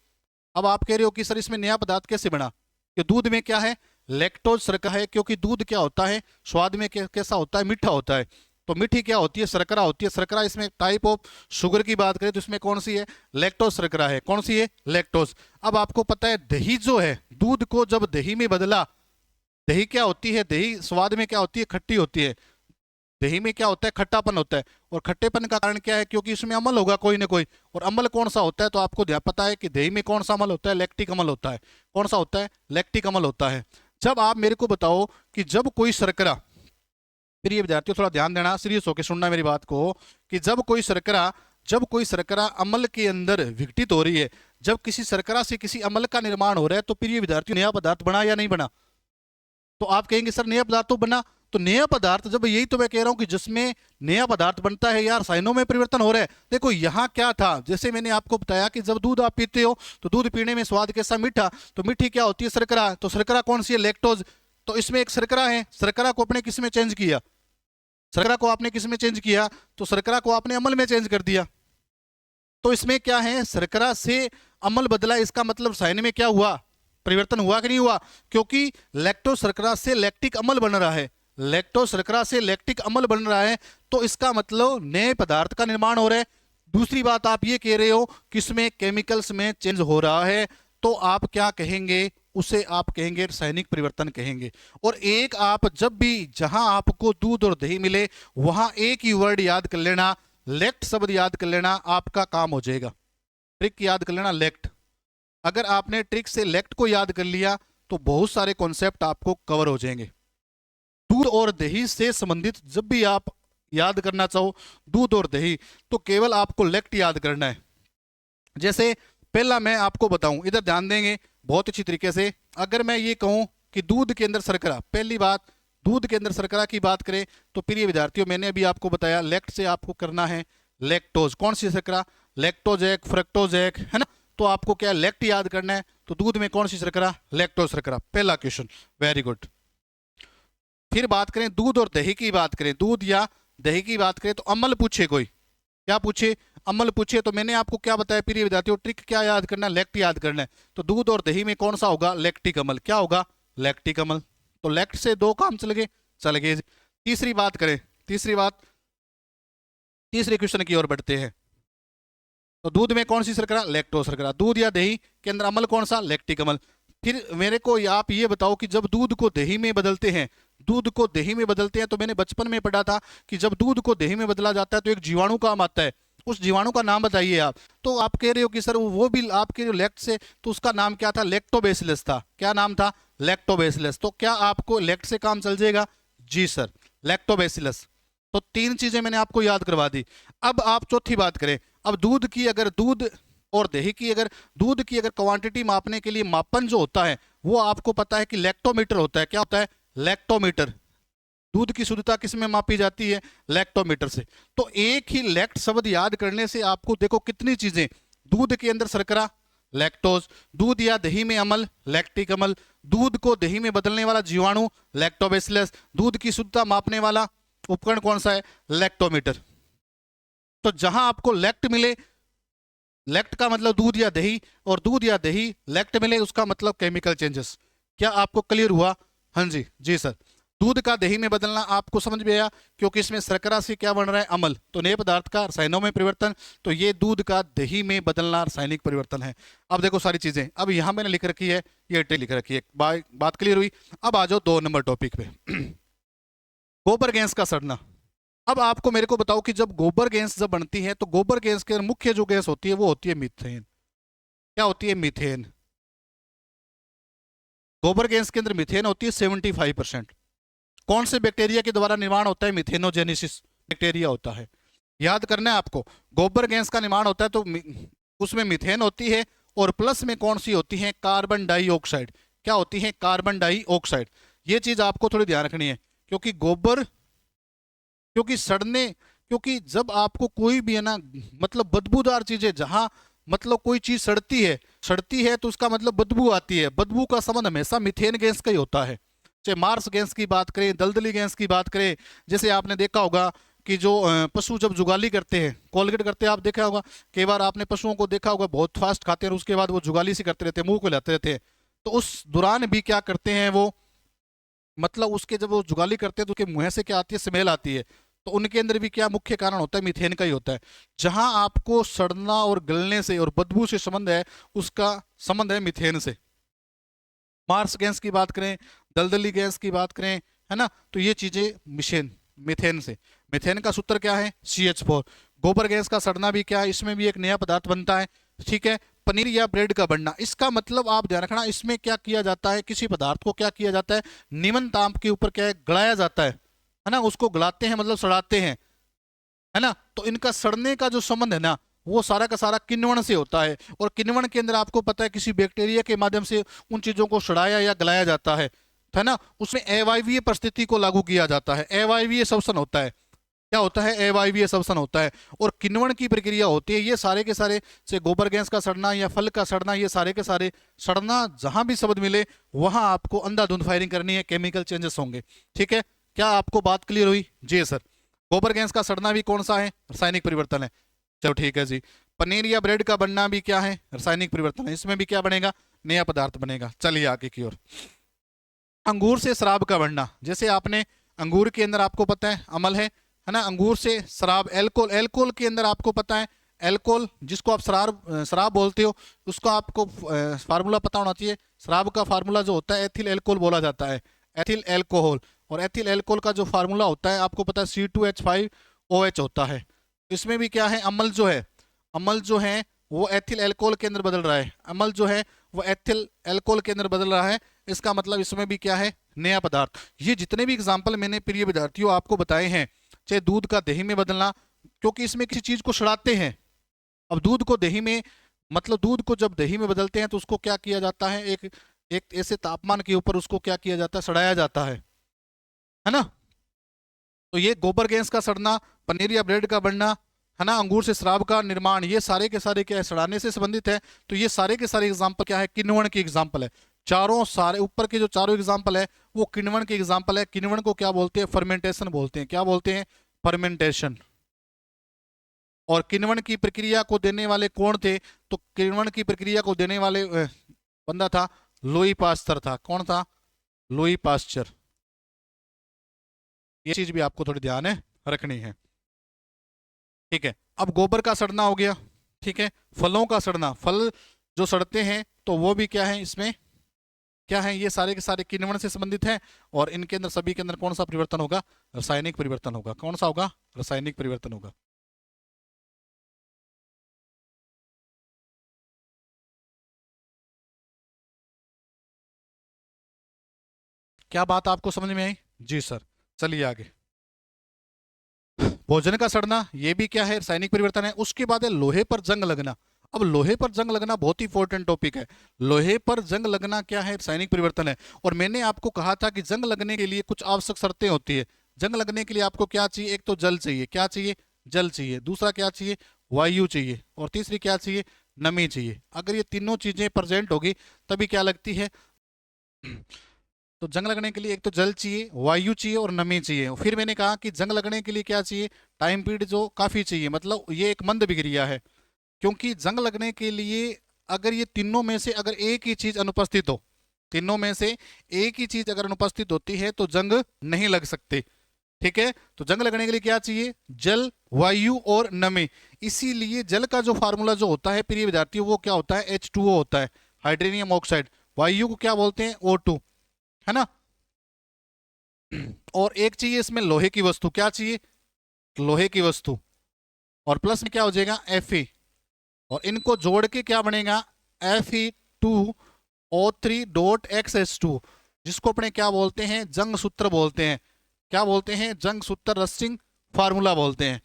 अब आप कह रहे हो कि सर इसमें नया पदार्थ कैसे बना, कि दूध में क्या है, लैक्टोज शर्करा है। क्योंकि दूध क्या होता है, स्वाद में कैसा होता है, मीठा होता है। तो मीठी क्या होती है, शर्करा होती है। शर्करा, इसमें टाइप ऑफ शुगर की बात करें तो इसमें कौन सी है, लैक्टोज शर्करा है। कौन सी है, लैक्टोज। अब आपको पता है दही जो है, दूध को जब दही में बदला, दही क्या होती है, दही स्वाद में क्या होती है, खट्टी होती है। दही में क्या होता है, खट्टापन होता है। और खट्टेपन का कारण क्या है, क्योंकि इसमें अम्ल होगा कोई ना कोई। और अम्ल कौन सा होता है, तो आपको पता है कि दही में कौन सा अम्ल होता है, लैक्टिक अम्ल होता है। कौन सा होता है, लैक्टिक अम्ल होता है। जब आप मेरे को बताओ कि जब कोई शर्करा, फिर ये विद्यार्थियों थोड़ा ध्यान देना, सीरियस होकर सुनना मेरी बात को, कि जब कोई शर्करा अम्ल के अंदर विघटित हो रही है, जब किसी शर्करा से किसी अम्ल का निर्माण हो रहा है, तो फिर ये विद्यार्थियों नया पदार्थ बना या नहीं बना, तो आप कहेंगे सर नया पदार्थ तो बना। तो नया पदार्थ, जब यही तो मैं कह रहा हूं कि जिसमें नया पदार्थ बनता है यार, रसायनों में परिवर्तन हो रहा है। देखो यहाँ क्या था, जैसे मैंने आपको बताया कि जब दूध आप पीते हो तो दूध पीने में स्वाद कैसा, मीठा। तो मीठी क्या होती है, शर्करा। तो शर्करा कौन सी है, लैक्टोज। तो इसमें एक शर्करा है, शर्करा को अपने किस में चेंज किया, शर्करा को आपने किस में चेंज किया, तो शर्करा को आपने अम्ल में चेंज कर दिया। तो इसमें क्या है, शर्करा से अम्ल बदला, इसका मतलब रसायन में क्या हुआ, परिवर्तन हुआ कि नहीं हुआ, क्योंकि लैक्टोज शर्करा से लैक्टिक अम्ल बन रहा है, लैक्टोज शर्करा से लैक्टिक अम्ल बन रहा है, तो इसका मतलब नए पदार्थ का निर्माण हो रहा है। दूसरी बात आप ये कह रहे हो कि इसमें केमिकल्स में चेंज हो रहा है, तो आप क्या कहेंगे, उसे आप कहेंगे रासायनिक परिवर्तन कहेंगे। और एक आप जब भी जहां आपको दूध और दही मिले वहां एक ही वर्ड याद कर लेना, लेक्ट शब्द याद कर लेना, आपका काम हो जाएगा। ट्रिक याद कर लेना, लेक्ट। अगर आपने ट्रिक से लेक्ट को याद कर लिया तो बहुत सारे कॉन्सेप्ट आपको कवर हो जाएंगे। दूध और दही से संबंधित जब भी आप याद करना चाहो दूध और दही, तो केवल आपको लेक्ट याद करना है। जैसे पहला मैं आपको बताऊं, इधर ध्यान देंगे बहुत अच्छी तरीके से। अगर मैं ये कहूं कि दूध के अंदर शर्करा, पहली बात दूध के अंदर शर्करा की बात करें तो प्रिय विद्यार्थियों मैंने अभी आपको बताया लेक्ट से आपको करना है लैक्टोज। कौन सी शर्करा, लैक्टोजैक, फ्रक्टोजैक, है ना। तो आपको क्या लेक्ट याद करना है, तो दूध में कौन सी शर्करा, लैक्टोज शर्करा, पहला क्वेश्चन, वेरी गुड। फिर बात करें दूध और दही की बात करें, दूध या दही की बात करें तो अम्ल पूछे, कोई क्या पूछे, अम्ल पूछे, तो मैंने आपको क्या बताया प्रिय विद्यार्थियों, ट्रिक क्या याद करना है, लेक्ट याद करना है। तो दूध और दही में कौन सा होगा, लैक्टिक अम्ल, क्या होगा, लैक्टिक अम्ल। तो लेक्ट से दो काम चल गए। तीसरी बात करें, तीसरी बात, तीसरे क्वेश्चन की ओर बढ़ते हैं। तो दूध में कौन सी शर्करा, लैक्टोज शर्करा। दूध या दही के अंदर अम्ल कौन सा, लैक्टिक अम्ल। फिर मेरे को आप ये बताओ कि जब दूध को दही में बदलते हैं, दूध को दही में बदलते हैं, तो मैंने बचपन में पढ़ा था कि जब दूध को दही में बदला जाता है तो एक जीवाणु काम आता है, उस जीवाणु का नाम बताइए आप। तो आप कह रहे हो कि सर वो भी आपके जो लेक्ट से, तो उसका नाम क्या था, लैक्टोबैसिलस था। क्या नाम था, लैक्टोबैसिलस। तो क्या आपको लेक्ट से काम चल जाएगा, जी सर, लैक्टोबैसिलस। तो तीन चीजें मैंने आपको याद करवा दी। अब आप चौथी बात करें, अब दूध की, अगर दूध और दही की, अगर दूध की अगर क्वांटिटी मापने के लिए मापन जो होता है वो आपको पता है कि लैक्टोमीटर होता है। क्या होता है, लैक्टोमीटर। दूध की शुद्धता किस में मापी जाती है, लैक्टोमीटर से। तो एक ही लैक्ट शब्द याद करने से आपको देखो कितनी चीजें, दूध के अंदर शर्करा, लैक्टोज, दूध या दही में अम्ल, लैक्टिक अम्ल, दूध को दही में बदलने वाला जीवाणु, लैक्टोबैसिलस, दूध की शुद्धता मापने वाला उपकरण कौन सा है, लैक्टोमीटर। तो जहां आपको लेक्ट मिले, लेक्ट का मतलब दूध या दही, और दूध या दही लेक्ट मिले उसका मतलब केमिकल चेंजेस। क्या आपको क्लियर हुआ, हाँ जी, जी सर। दूध का दही में बदलना आपको समझ में आया, क्योंकि इसमें शर्करा से क्या बन रहा है, अम्ल, तो नए पदार्थ का रसायनों में परिवर्तन, तो ये दूध का दही में बदलना रासायनिक परिवर्तन है। अब देखो सारी चीजें, अब यहां मैंने लिख रखी है, ये ट्रिक लिख रखी है, बात क्लियर हुई। अब आ जाओ 2 नंबर टॉपिक पे गोबर गैस का सड़ना। अब आपको मेरे को बताओ कि जब गोबर गैस जब बनती है तो गोबर गैस के मुख्य जो गैस होती है वो होती है मीथेन। क्या होती है, मीथेन। गोबर गैस के अंदर मीथेन होती है 75%। कौन से बैक्टीरिया के द्वारा निर्माण होता है, मिथेनोजेनेसिस बैक्टीरिया होता है। याद करना है आपको, गोबर गैस का निर्माण होता है तो उसमें मीथेन होती है, और प्लस में कौन सी होती है, कार्बन डाइऑक्साइड। क्या होती है, कार्बन डाइऑक्साइड। ये चीज आपको थोड़ी ध्यान रखनी है, क्योंकि गोबर, क्योंकि सड़ने, क्योंकि जब आपको कोई भी है ना, मतलब बदबूदार चीजें, जहां मतलब कोई चीज सड़ती है तो उसका मतलब बदबू आती है, बदबू का संबंध हमेशा मीथेन गैस का ही होता है। चाहे मार्स गैस की बात करें, दलदली गैस की बात करें, जैसे आपने देखा होगा कि जो पशु जब जुगाली करते हैं, कोलगेट करते हैं, आप देखा होगा कई बार आपने पशुओं को देखा होगा बहुत फास्ट खाते हैं और उसके बाद वो जुगाली सी करते रहते हैं, मुंह को लाते रहते हैं। तो उस दौरान भी क्या करते हैं वो, मतलब उसके जब वो जुगाली करते हैं तो उसके मुंह से क्या आती है, स्मेल आती है। तो उनके अंदर भी क्या मुख्य कारण होता है, मीथेन का ही होता है। जहां आपको सड़ना और गलने से और बदबू से संबंध है, उसका संबंध है मीथेन से। मार्स गैस की बात करें, दलदली गैस की बात करें, है ना, तो ये चीजें मीथेन से। मीथेन का सूत्र क्या है, CH4। गोबर गैस का सड़ना भी क्या है, इसमें भी एक नया पदार्थ बनता है, ठीक है। पनीर या ब्रेड का बनना, इसका मतलब आप ध्यान रखना, इसमें क्या किया जाता है, किसी पदार्थ को क्या किया जाता है, निम्न ताप के ऊपर क्या है, गलाया जाता है ना, उसको गलाते हैं मतलब सड़ाते हैं, है ना। तो इनका सड़ने का जो संबंध है ना, वो सारा का सारा किण्वन से होता है। और किण्वन के अंदर आपको पता है किसी बैक्टीरिया के माध्यम से उन चीजों को सड़ाया या गलाया जाता है ना। उसमें अवायवीय परिस्थिति को लागू किया जाता है, अवायवीय श्वसन होता है। क्या होता है, अवायवीय श्वसन होता है, और किण्वन की प्रक्रिया होती है। ये सारे के सारे से गोबर गैस का सड़ना या फल का सड़ना, ये सारे के सारे सड़ना, जहां भी शब्द मिले वहां आपको अंधाधुंध फायरिंग करनी है, केमिकल चेंजेस होंगे, ठीक है। क्या आपको बात क्लियर हुई, जी सर। गोबर गैस का सड़ना भी कौन सा है, रासायनिक परिवर्तन है। चलो ठीक है जी। पनीर या ब्रेड का बनना भी क्या है, रासायनिक परिवर्तन है। इसमें भी क्या बनेगा, नया पदार्थ बनेगा। चलिए आगे की ओर। अंगूर से शराब का बनना, जैसे आपने अंगूर के अंदर आपको पता है अमल है ना, अंगूर से शराब, एल्कोहल, एल्कोहल के अंदर आपको पता है एल्कोहल, जिसको आप शराब शराब बोलते हो, उसका आपको फार्मूला पता होना चाहिए। शराब का फार्मूला जो होता है एथिल एल्कोहल बोला जाता है, एथिल एल्कोहल। और एथिल एल्कोहल का जो फार्मूला होता है आपको पता है C2H5OH होता है। इसमें भी क्या है, अमल जो है, अमल जो है वो एथिल एल्कोहल के अंदर बदल रहा है, अमल जो है वो एथिल एल्कोहल के अंदर बदल रहा है। इसका मतलब इसमें भी क्या है, नया पदार्थ। ये जितने भी एग्जाम्पल मैंने प्रिय विद्यार्थियों आपको बताए हैं, चाहे दूध का दही में बदलना, क्योंकि इसमें किसी चीज को सड़ाते हैं। अब दूध को दही में, मतलब दूध को जब दही में बदलते हैं तो उसको क्या किया जाता है, एक एक ऐसे तापमान के ऊपर उसको क्या किया जाता है, सड़ाया जाता है ना। तो ये गोबर गैस का सड़ना, पनीर या ब्रेड का बनना, है ना, अंगूर से शराब का निर्माण, ये सारे के सारे क्या है, सड़ाने से संबंधित है। तो ये सारे के सारे एग्जाम्पल क्या है, किण्वन की एग्जाम्पल है। चारों सारे ऊपर के जो चारों एग्जाम्पल है वो किण्वन के एग्जाम्पल है। किण्वन को क्या बोलते हैं, फर्मेंटेशन बोलते हैं। क्या बोलते हैं, फर्मेंटेशन। और किण्वन की प्रक्रिया को देने वाले कौन थे, तो किण्वन की प्रक्रिया को देने वाले बंदा था लुई पास्चर था। कौन था, लुई पास्चर। ये चीज भी आपको थोड़ी ध्यान है रखनी है, ठीक है। अब गोबर का सड़ना हो गया, ठीक है। फलों का सड़ना, फल जो सड़ते हैं तो वो भी क्या है, इसमें क्या है, ये सारे के सारे किण्वन से संबंधित है। और इनके अंदर सभी के अंदर कौन सा परिवर्तन होगा, रासायनिक परिवर्तन होगा। कौन सा होगा, रासायनिक परिवर्तन होगा। क्या बात आपको समझ में आई, जी सर। चलिए आगे। भोजन का सड़ना, ये भी क्या है, रासायनिक परिवर्तन है। उसके बाद है लोहे पर जंग लगना। अब लोहे पर जंग लगना बहुत ही इंपॉर्टेंट टॉपिक है। लोहे पर जंग लगना क्या है, रासायनिक परिवर्तन है। और मैंने आपको कहा था कि जंग लगने के लिए कुछ आवश्यक शर्तें होती है। जंग लगने के लिए आपको क्या चाहिए, एक तो जल चाहिए, क्या चाहिए, जल चाहिए। दूसरा क्या चाहिए, वायु चाहिए। और तीसरी क्या चाहिए, नमी चाहिए। अगर ये तीनों चीजें प्रेजेंट होगी तभी क्या लगती है, तो जंग लगने के लिए एक तो जल चाहिए, वायु चाहिए और नमी चाहिए। फिर मैंने कहा कि जंग लगने के लिए क्या चाहिए, टाइम पीरियड जो काफी चाहिए, मतलब ये एक मंद विक्रिया है। क्योंकि जंग लगने के लिए अगर ये तीनों में से अगर एक ही चीज अनुपस्थित हो, तीनों में से एक ही चीज अगर अनुपस्थित होती है तो जंग नहीं लग सकती, ठीक है। तो जंग लगने के लिए क्या चाहिए, जल, वायु और नमी। इसीलिए जल का जो फार्मूला जो होता है प्रिय विद्यार्थियों वो क्या होता है, H2O होता है, हाइड्रोनियम ऑक्साइड। वायु को क्या बोलते हैं, O2, है ना। और एक चाहिए इसमें लोहे की वस्तु, क्या चाहिए, लोहे की वस्तु। और प्लस में क्या हो जाएगा, Fe। और इनको जोड़ के क्या बनेगा, Fe2O3.XH2, जिसको अपने क्या बोलते हैं, जंग सूत्र बोलते हैं। क्या बोलते हैं, जंग सूत्र, रस्टिंग फार्मूला बोलते हैं,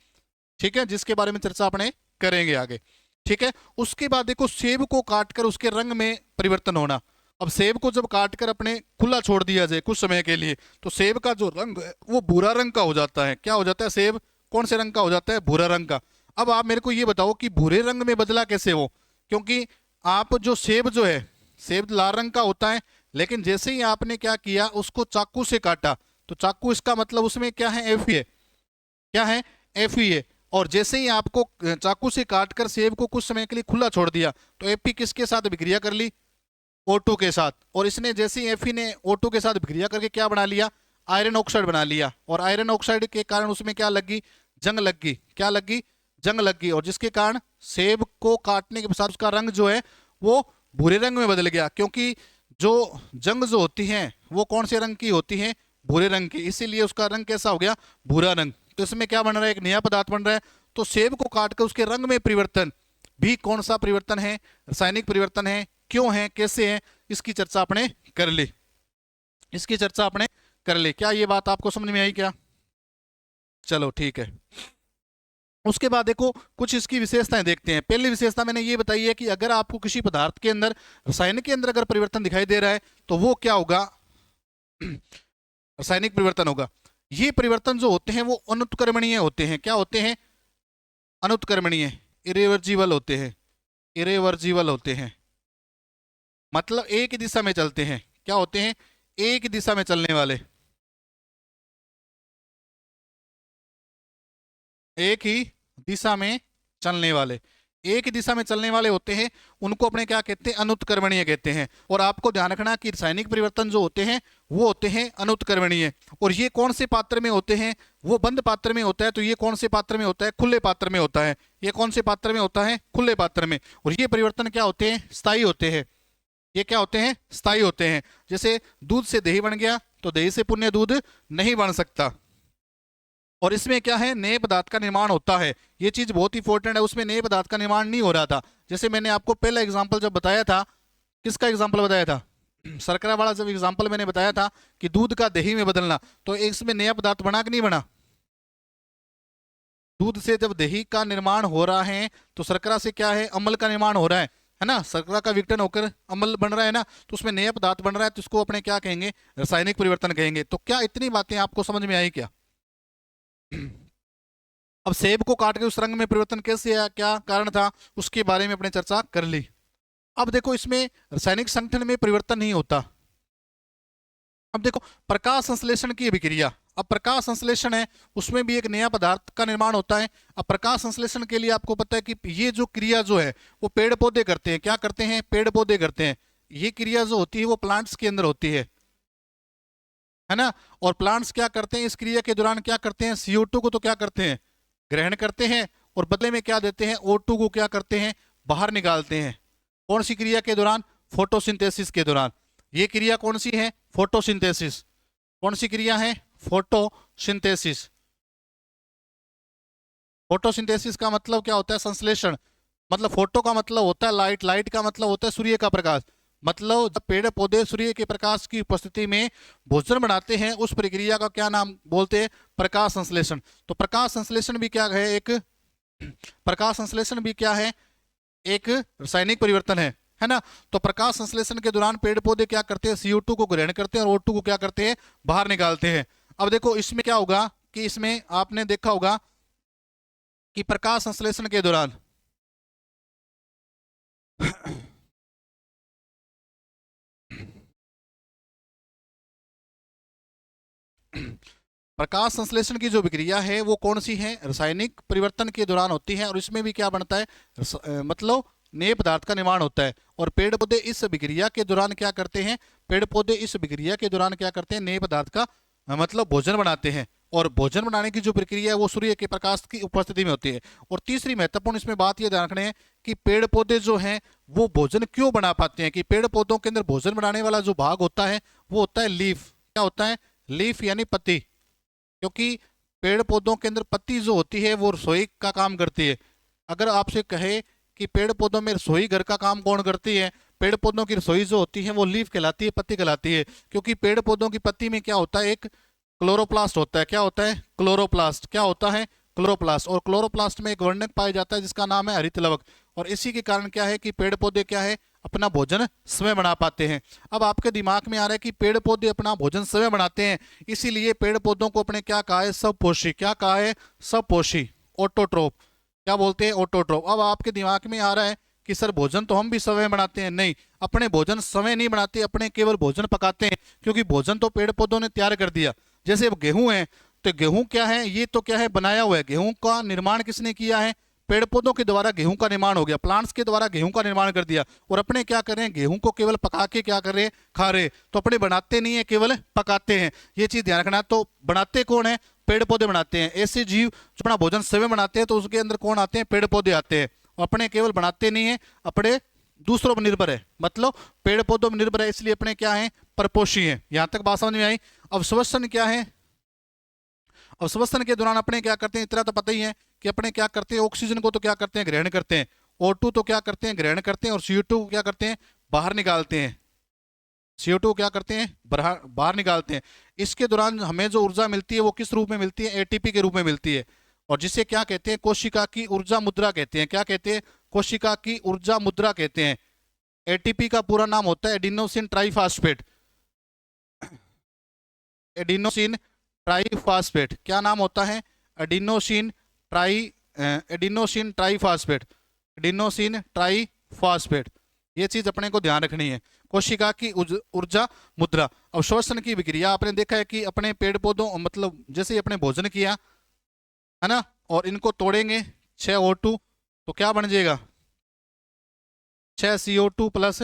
ठीक है। जिसके बारे में चर्चा अपने करेंगे आगे, ठीक है। उसके बाद देखो सेब को काटकर उसके रंग में परिवर्तन होना। अब सेब को जब काटकर अपने खुला छोड़ दिया जाए कुछ समय के लिए, तो सेब का जो रंग है वो भूरा रंग का हो जाता है। क्या हो जाता है, सेब कौन से रंग का हो जाता है, भूरा रंग का। अब आप मेरे को ये बताओ कि भूरे रंग में बदला कैसे वो, क्योंकि आप जो सेब जो है, सेब लाल रंग का होता है, लेकिन जैसे ही आपने क्या किया, उसको चाकू से काटा, तो चाकू, इसका मतलब उसमें क्या है, Fe है। क्या है, Fe। और जैसे ही आपको चाकू से काटकर सेब को कुछ समय के लिए खुला छोड़ दिया, तो Fe किसके साथ विक्रिया कर ली, O2 के साथ। और इसने जैसे ही Fe ने O2 के साथ विक्रिया करके क्या बना लिया, आयरन ऑक्साइड बना लिया। और आयरन ऑक्साइड के कारण उसमें क्या लगी, जंग लग गई। क्या लगी, जंग लग गई। और जिसके कारण सेब को काटने के साथ उसका रंग जो है वो भूरे रंग में बदल गया। क्योंकि जो जंग जो होती है वो कौन से रंग की होती है, भूरे रंग की, इसीलिए उसका रंग कैसा हो गया, भूरा रंग। तो इसमें क्या बन रहा है, एक नया पदार्थ बन रहा है। तो सेब को काटकर उसके रंग में परिवर्तन भी कौन सा परिवर्तन है, रासायनिक परिवर्तन है। क्यों है, कैसे है, इसकी चर्चा आपने कर ली, इसकी चर्चा आपने कर ली। क्या ये बात आपको समझ में आई क्या, चलो ठीक है। उसके बाद देखो कुछ इसकी विशेषताएं देखते हैं। पहली विशेषता मैंने ये बताई है कि अगर आपको किसी पदार्थ के अंदर, रसायन के अंदर अगर परिवर्तन दिखाई दे रहा है तो वो क्या होगा, रासायनिक परिवर्तन होगा। ये परिवर्तन जो होते हैं वो अनुत्क्रमणीय होते हैं। क्या होते हैं, अनुत्क्रमणीय, इरेवर्जिबल होते हैं, इरेवर्जिबल होते हैं। मतलब एक ही दिशा में चलते हैं। क्या होते हैं, एक दिशा में चलने वाले, एक ही दिशा में चलने वाले। एक ही दिशा में चलने वाले होते हैं उनको अपने क्या कहते हैं, अनुत्क्रमणीय कहते हैं। और आपको ध्यान रखना कि रासायनिक परिवर्तन जो होते हैं वो होते हैं अनुत्क्रमणीय। और ये कौन से पात्र में होते हैं, वो बंद पात्र में होता है। तो ये कौन से पात्र में होता है, खुले पात्र में होता है। ये कौन से पात्र में होता है, खुले पात्र में। और ये परिवर्तन क्या होते हैं, स्थायी होते हैं। ये क्या होते हैं, स्थायी होते हैं। जैसे दूध से दही बन गया तो दही से पुण्य दूध नहीं बन सकता। और इसमें क्या है, नए पदार्थ का निर्माण होता है। ये चीज बहुत इंपॉर्टेंट है, उसमें नए पदार्थ का निर्माण नहीं हो रहा था। जैसे मैंने आपको पहला एग्जांपल जब बताया था, किसका एग्जांपल बताया था, शर्करा वाला जब एग्जांपल मैंने बताया था कि दूध का दही में बदलना, तो इसमें नया पदार्थ बना कि नहीं बना। दूध से जब दही का निर्माण हो रहा है तो शर्करा से क्या है, अम्ल का निर्माण हो रहा है ना। शर्करा का विघटन होकर अम्ल बन रहा है ना, तो उसमें नया पदार्थ बन रहा है, तो इसको अपने क्या कहेंगे, रासायनिक परिवर्तन कहेंगे। तो क्या इतनी बातें आपको समझ में आई क्या। अब सेब को काट के उस रंग में परिवर्तन कैसे आया, क्या कारण था, उसके बारे में अपने चर्चा कर ली। अब देखो इसमें रासायनिक संगठन में परिवर्तन नहीं होता। अब देखो प्रकाश संश्लेषण की अभिक्रिया, अब प्रकाश संश्लेषण है उसमें भी एक नया पदार्थ का निर्माण होता है। अब प्रकाश संश्लेषण के लिए आपको पता है कि ये जो क्रिया जो है वो पेड़ पौधे करते हैं। क्या करते हैं, पेड़ पौधे करते हैं। ये क्रिया जो होती है वो प्लांट्स के अंदर होती है ना। और प्लांट्स क्या करते हैं, इस क्रिया के दौरान क्या करते हैं, CO2 को तो क्या करते हैं, ग्रहण करते हैं, और बदले में क्या देते हैं, O2 को क्या करते हैं, बाहर निकालते हैं। कौन सी क्रिया के दौरान, फोटोसिंथेसिस के दौरान। ये क्रिया कौन सी है, फोटोसिंथेसिस। कौन सी क्रिया है, फोटोसिंथेसिस। फोटोसिंथेसिस का मतलब क्या होता है, संश्लेषण। मतलब फोटो का मतलब होता है लाइट, लाइट का मतलब होता है सूर्य का प्रकाश। मतलब जब पेड़ पौधे सूर्य के प्रकाश की उपस्थिति में भोजन बनाते हैं, उस प्रक्रिया का क्या नाम बोलते हैं, प्रकाश संश्लेषण। तो प्रकाश संश्लेषण भी क्या है, एक प्रकाश संश्लेषण भी क्या है, एक रासायनिक परिवर्तन है ना। तो प्रकाश संश्लेषण के दौरान पेड़ पौधे क्या करते हैं, CO2 को ग्रहण करते हैं और O2 को क्या करते हैं, बाहर निकालते हैं। अब देखो इसमें क्या होगा कि इसमें आपने देखा होगा कि प्रकाश संश्लेषण के दौरान प्रकाश संश्लेषण की जो विक्रिया है वो कौन सी है, रासायनिक परिवर्तन के दौरान होती है। और इसमें भी क्या बनता है, मतलब नए पदार्थ का निर्माण होता है। और पेड़ पौधे इस विक्रिया के दौरान क्या करते हैं, पेड़ पौधे इस विक्रिया के दौरान क्या करते हैं, नए पदार्थ का मतलब भोजन बनाते हैं। और भोजन बनाने की जो प्रक्रिया है वो सूर्य के प्रकाश की उपस्थिति में होती है। और तीसरी महत्वपूर्ण इसमें बात यह ध्यान रखनी है कि पेड़ पौधे जो हैं वो भोजन क्यों बना पाते हैं, कि पेड़ पौधों के अंदर भोजन बनाने वाला जो भाग होता है वो होता है लीफ। क्या होता है, लीफ यानी पत्ती। क्योंकि पेड़ पौधों के अंदर पत्ती जो होती है वो रसोई का काम करती है। अगर आपसे कहे कि पेड़ पौधों में रसोई घर का काम कौन करती है, पेड़ पौधों की रसोई जो होती है वो लीफ कहलाती है, पत्ती कहलाती है। क्योंकि पेड़ पौधों की पत्ती में क्या होता है, एक क्लोरोप्लास्ट होता है। क्या होता है, क्लोरोप्लास्ट। क्या होता है, क्लोरोप्लास्ट। और क्लोरोप्लास्ट में एक वर्णक पाया जाता है जिसका नाम है हरित लवक। और इसी के कारण क्या है कि पेड़ पौधे क्या है, अपना भोजन स्वयं बना पाते हैं। अब आपके दिमाग में आ रहा है कि पेड़ पौधे अपना भोजन स्वयं बनाते हैं, इसीलिए पेड़ पौधों को अपने क्या कहा है, सबपोषी। क्या कहा है, सबपोषी, ऑटोट्रोप। क्या बोलते हैं, ऑटोट्रोप। अब आपके दिमाग में आ रहा है कि सर भोजन तो हम भी स्वयं बनाते हैं। नहीं, अपने भोजन स्वयं नहीं बनाते, अपने केवल भोजन पकाते हैं। क्योंकि भोजन तो पेड़ पौधों ने तैयार कर दिया। जैसे अब गेहूं है तो गेहूं क्या है, ये तो क्या है, बनाया हुआ है। गेहूं का निर्माण किसने किया है, पेड़ पौधों के द्वारा गेहूं का निर्माण हो गया, प्लांट्स के द्वारा गेहूं का निर्माण कर दिया। और अपने क्या कर रहे हैं, गेहूं को केवल पका के क्या कर रहे हैं, खा रहे। तो अपने बनाते नहीं है, केवल पकाते हैं। ये चीज ध्यान रखना। तो बनाते कौन है, पेड़ पौधे बनाते हैं। ऐसे जीव जो अपना भोजन स्वयं बनाते हैं तो उसके अंदर कौन आते हैं, पेड़ पौधे आते हैं। और अपने केवल बनाते नहीं है, अपने दूसरों पर निर्भर है, मतलब पेड़ पौधों पर निर्भर है, इसलिए अपने क्या है, परपोषी है। यहां तक बात समझ में आई। अब श्वसन क्या है, अब श्वसन के दौरान अपने क्या करते हैं, इतना तो पता ही है कि अपने क्या करते हैं, ऑक्सीजन को तो क्या करते हैं, ग्रहण करते हैं। O2 तो क्या करते हैं, ग्रहण करते हैं। और CO2 को क्या करते हैं, बाहर निकालते हैं। CO2 को क्या करते हैं, बाहर निकालते हैं। इसके दौरान हमें जो ऊर्जा मिलती है वो किस रूप में मिलती है, ATP के रूप में मिलती है। और जिसे क्या कहते हैं, कोशिका की ऊर्जा मुद्रा कहते हैं। क्या कहते हैं, कोशिका की ऊर्जा मुद्रा कहते हैं। ATP का पूरा नाम होता है एडिनोसिन ट्राइफॉस्फेट। Adenosine triphosphate. क्या नाम होता है, adenosine adenosine triphosphate. Adenosine triphosphate. ये चीज अपने को ध्यान रखनी है, कोशिका की ऊर्जा मुद्रा। अब श्वसन की विक्रिया आपने देखा है कि अपने पेड़ पौधों, मतलब जैसे अपने भोजन किया है ना, और इनको तोड़ेंगे 6 O2 तो क्या बन जाएगा, CO2 प्लस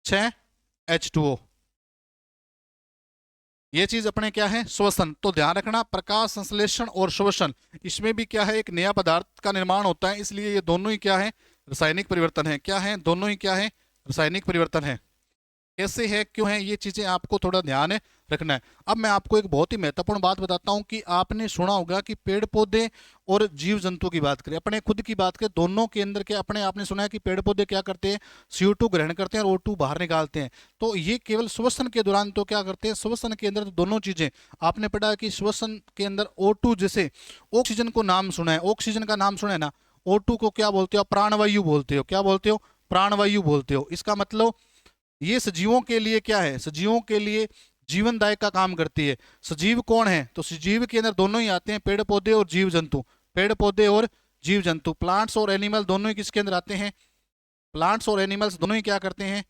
6H2O। ये चीज अपने क्या है, श्वसन। तो ध्यान रखना, प्रकाश संश्लेषण और श्वसन, इसमें भी क्या है, एक नया पदार्थ का निर्माण होता है। इसलिए ये दोनों ही क्या है, रासायनिक परिवर्तन है। क्या है, दोनों ही क्या है, रासायनिक परिवर्तन है। कैसे है, क्यों है, ये चीजें आपको थोड़ा ध्यान रखना है। अब मैं आपको एक बहुत ही महत्वपूर्ण बात बताता हूं कि आपने सुना होगा कि पेड़ पौधे और जीव जंतु की बात करें, अपने खुद की बात करें, दोनों के अंदर के अपने आपने सुना है कि पेड़ पौधे क्या करते हैं, CO2 ग्रहण करते हैं और O2 बाहर निकालते हैं। तो ये केवल श्वसन के दौरान तो क्या करते हैं, श्वसन के अंदर तो दोनों चीजें। आपने पढ़ा कि श्वसन के अंदर O2, जैसे ऑक्सीजन को नाम सुना है, ऑक्सीजन का नाम सुना है ना, O2 को क्या बोलते हो, प्राणवायु बोलते हो। क्या बोलते हो, प्राणवायु बोलते हो। इसका मतलब ये सजीवों के लिए क्या है, सजीवों के लिए जीवनदायक का काम करती है। सजीव कौन है, तो सजीव के अंदर दोनों ही आते हैं, पेड़ पौधे और जीव जंतु। पेड़ पौधे और जीव जंतु, प्लांट्स और एनिमल दोनों ही किसके अंदर आते हैं, प्लांट्स और एनिमल्स दोनों ही क्या करते हैं,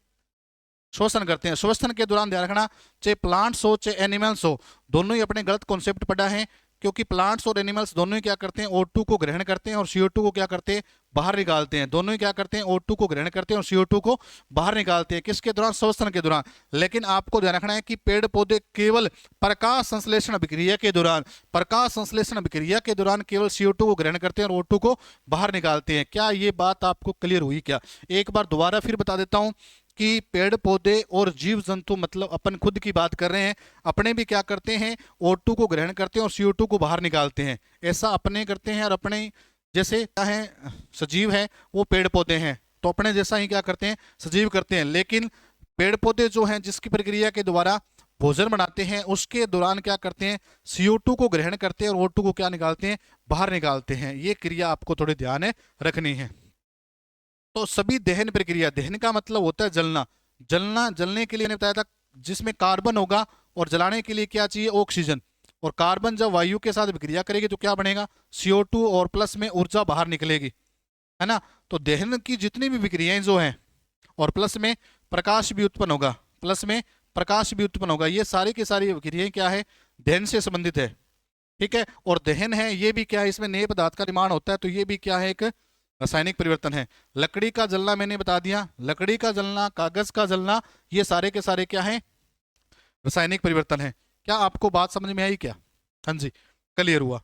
श्वसन करते हैं। श्वसन के दौरान ध्यान रखना, चाहे प्लांट्स हो चाहे एनिमल्स हो, दोनों ही अपने गलत कॉन्सेप्ट पढ़ा है। क्योंकि प्लांट्स और एनिमल्स दोनों ही क्या करते हैं, O2 को ग्रहण करते हैं और CO2 को क्या करते हैं, बाहर निकालते हैं। दोनों ही क्या करते हैं, O2 को ग्रहण करते हैं और CO2 को बाहर निकालते हैं। किसके दौरान, श्वसन के दौरान। लेकिन आपको ध्यान रखना है कि पेड़ पौधे केवल प्रकाश संश्लेषण अभिक्रिया के दौरान, प्रकाश संश्लेषण अभिक्रिया के दौरान केवल CO2 को ग्रहण करते हैं और O2 को बाहर निकालते हैं। क्या ये बात आपको क्लियर हुई क्या? एक बार दोबारा फिर बता देता हूं कि पेड़ पौधे और जीव जंतु, मतलब अपन खुद की बात कर रहे हैं, अपने भी क्या करते हैं, O2 को ग्रहण करते हैं और CO2 को बाहर निकालते हैं। ऐसा अपने करते हैं। और अपने जैसे क्या है, सजीव है वो पेड़ पौधे हैं, तो अपने जैसा ही क्या करते हैं, सजीव करते हैं। लेकिन पेड़ पौधे जो हैं, जिसकी प्रक्रिया के द्वारा भोजन बनाते हैं, उसके दौरान क्या करते हैं, CO2 को ग्रहण करते हैं और O2 को क्या निकालते हैं, बाहर निकालते हैं। ये क्रिया आपको थोड़ी ध्यान रखनी है। तो सभी दहन प्रक्रिया, दहन का मतलब होता है जलना। जलना, जलने के लिए मैंने बताया था, जिसमें कार्बन होगा और जलाने के लिए क्या चाहिए, ऑक्सीजन। और कार्बन जब वायु के साथ विक्रिया करेगी तो क्या बनेगा, CO2 और प्लस में ऊर्जा बाहर निकलेगी, है ना। तो दहन की जितनी भी विक्रियाएं जो हैं, और प्लस में प्रकाश भी उत्पन्न होगा, प्लस में प्रकाश भी उत्पन्न होगा, ये सारी की सारी विक्रियाएं क्या है, दहन से संबंधित है। ठीक है। और दहन है, ये भी क्या है, इसमें नए पदार्थ का निर्माण होता है। तो ये भी क्या है, एक रासायनिक परिवर्तन है। लकड़ी का जलना मैंने बता दिया, लकड़ी का जलना, कागज का जलना, ये सारे के सारे क्या है, रासायनिक परिवर्तन है। क्या आपको बात समझ में आई क्या? हाँ जी, क्लियर हुआ।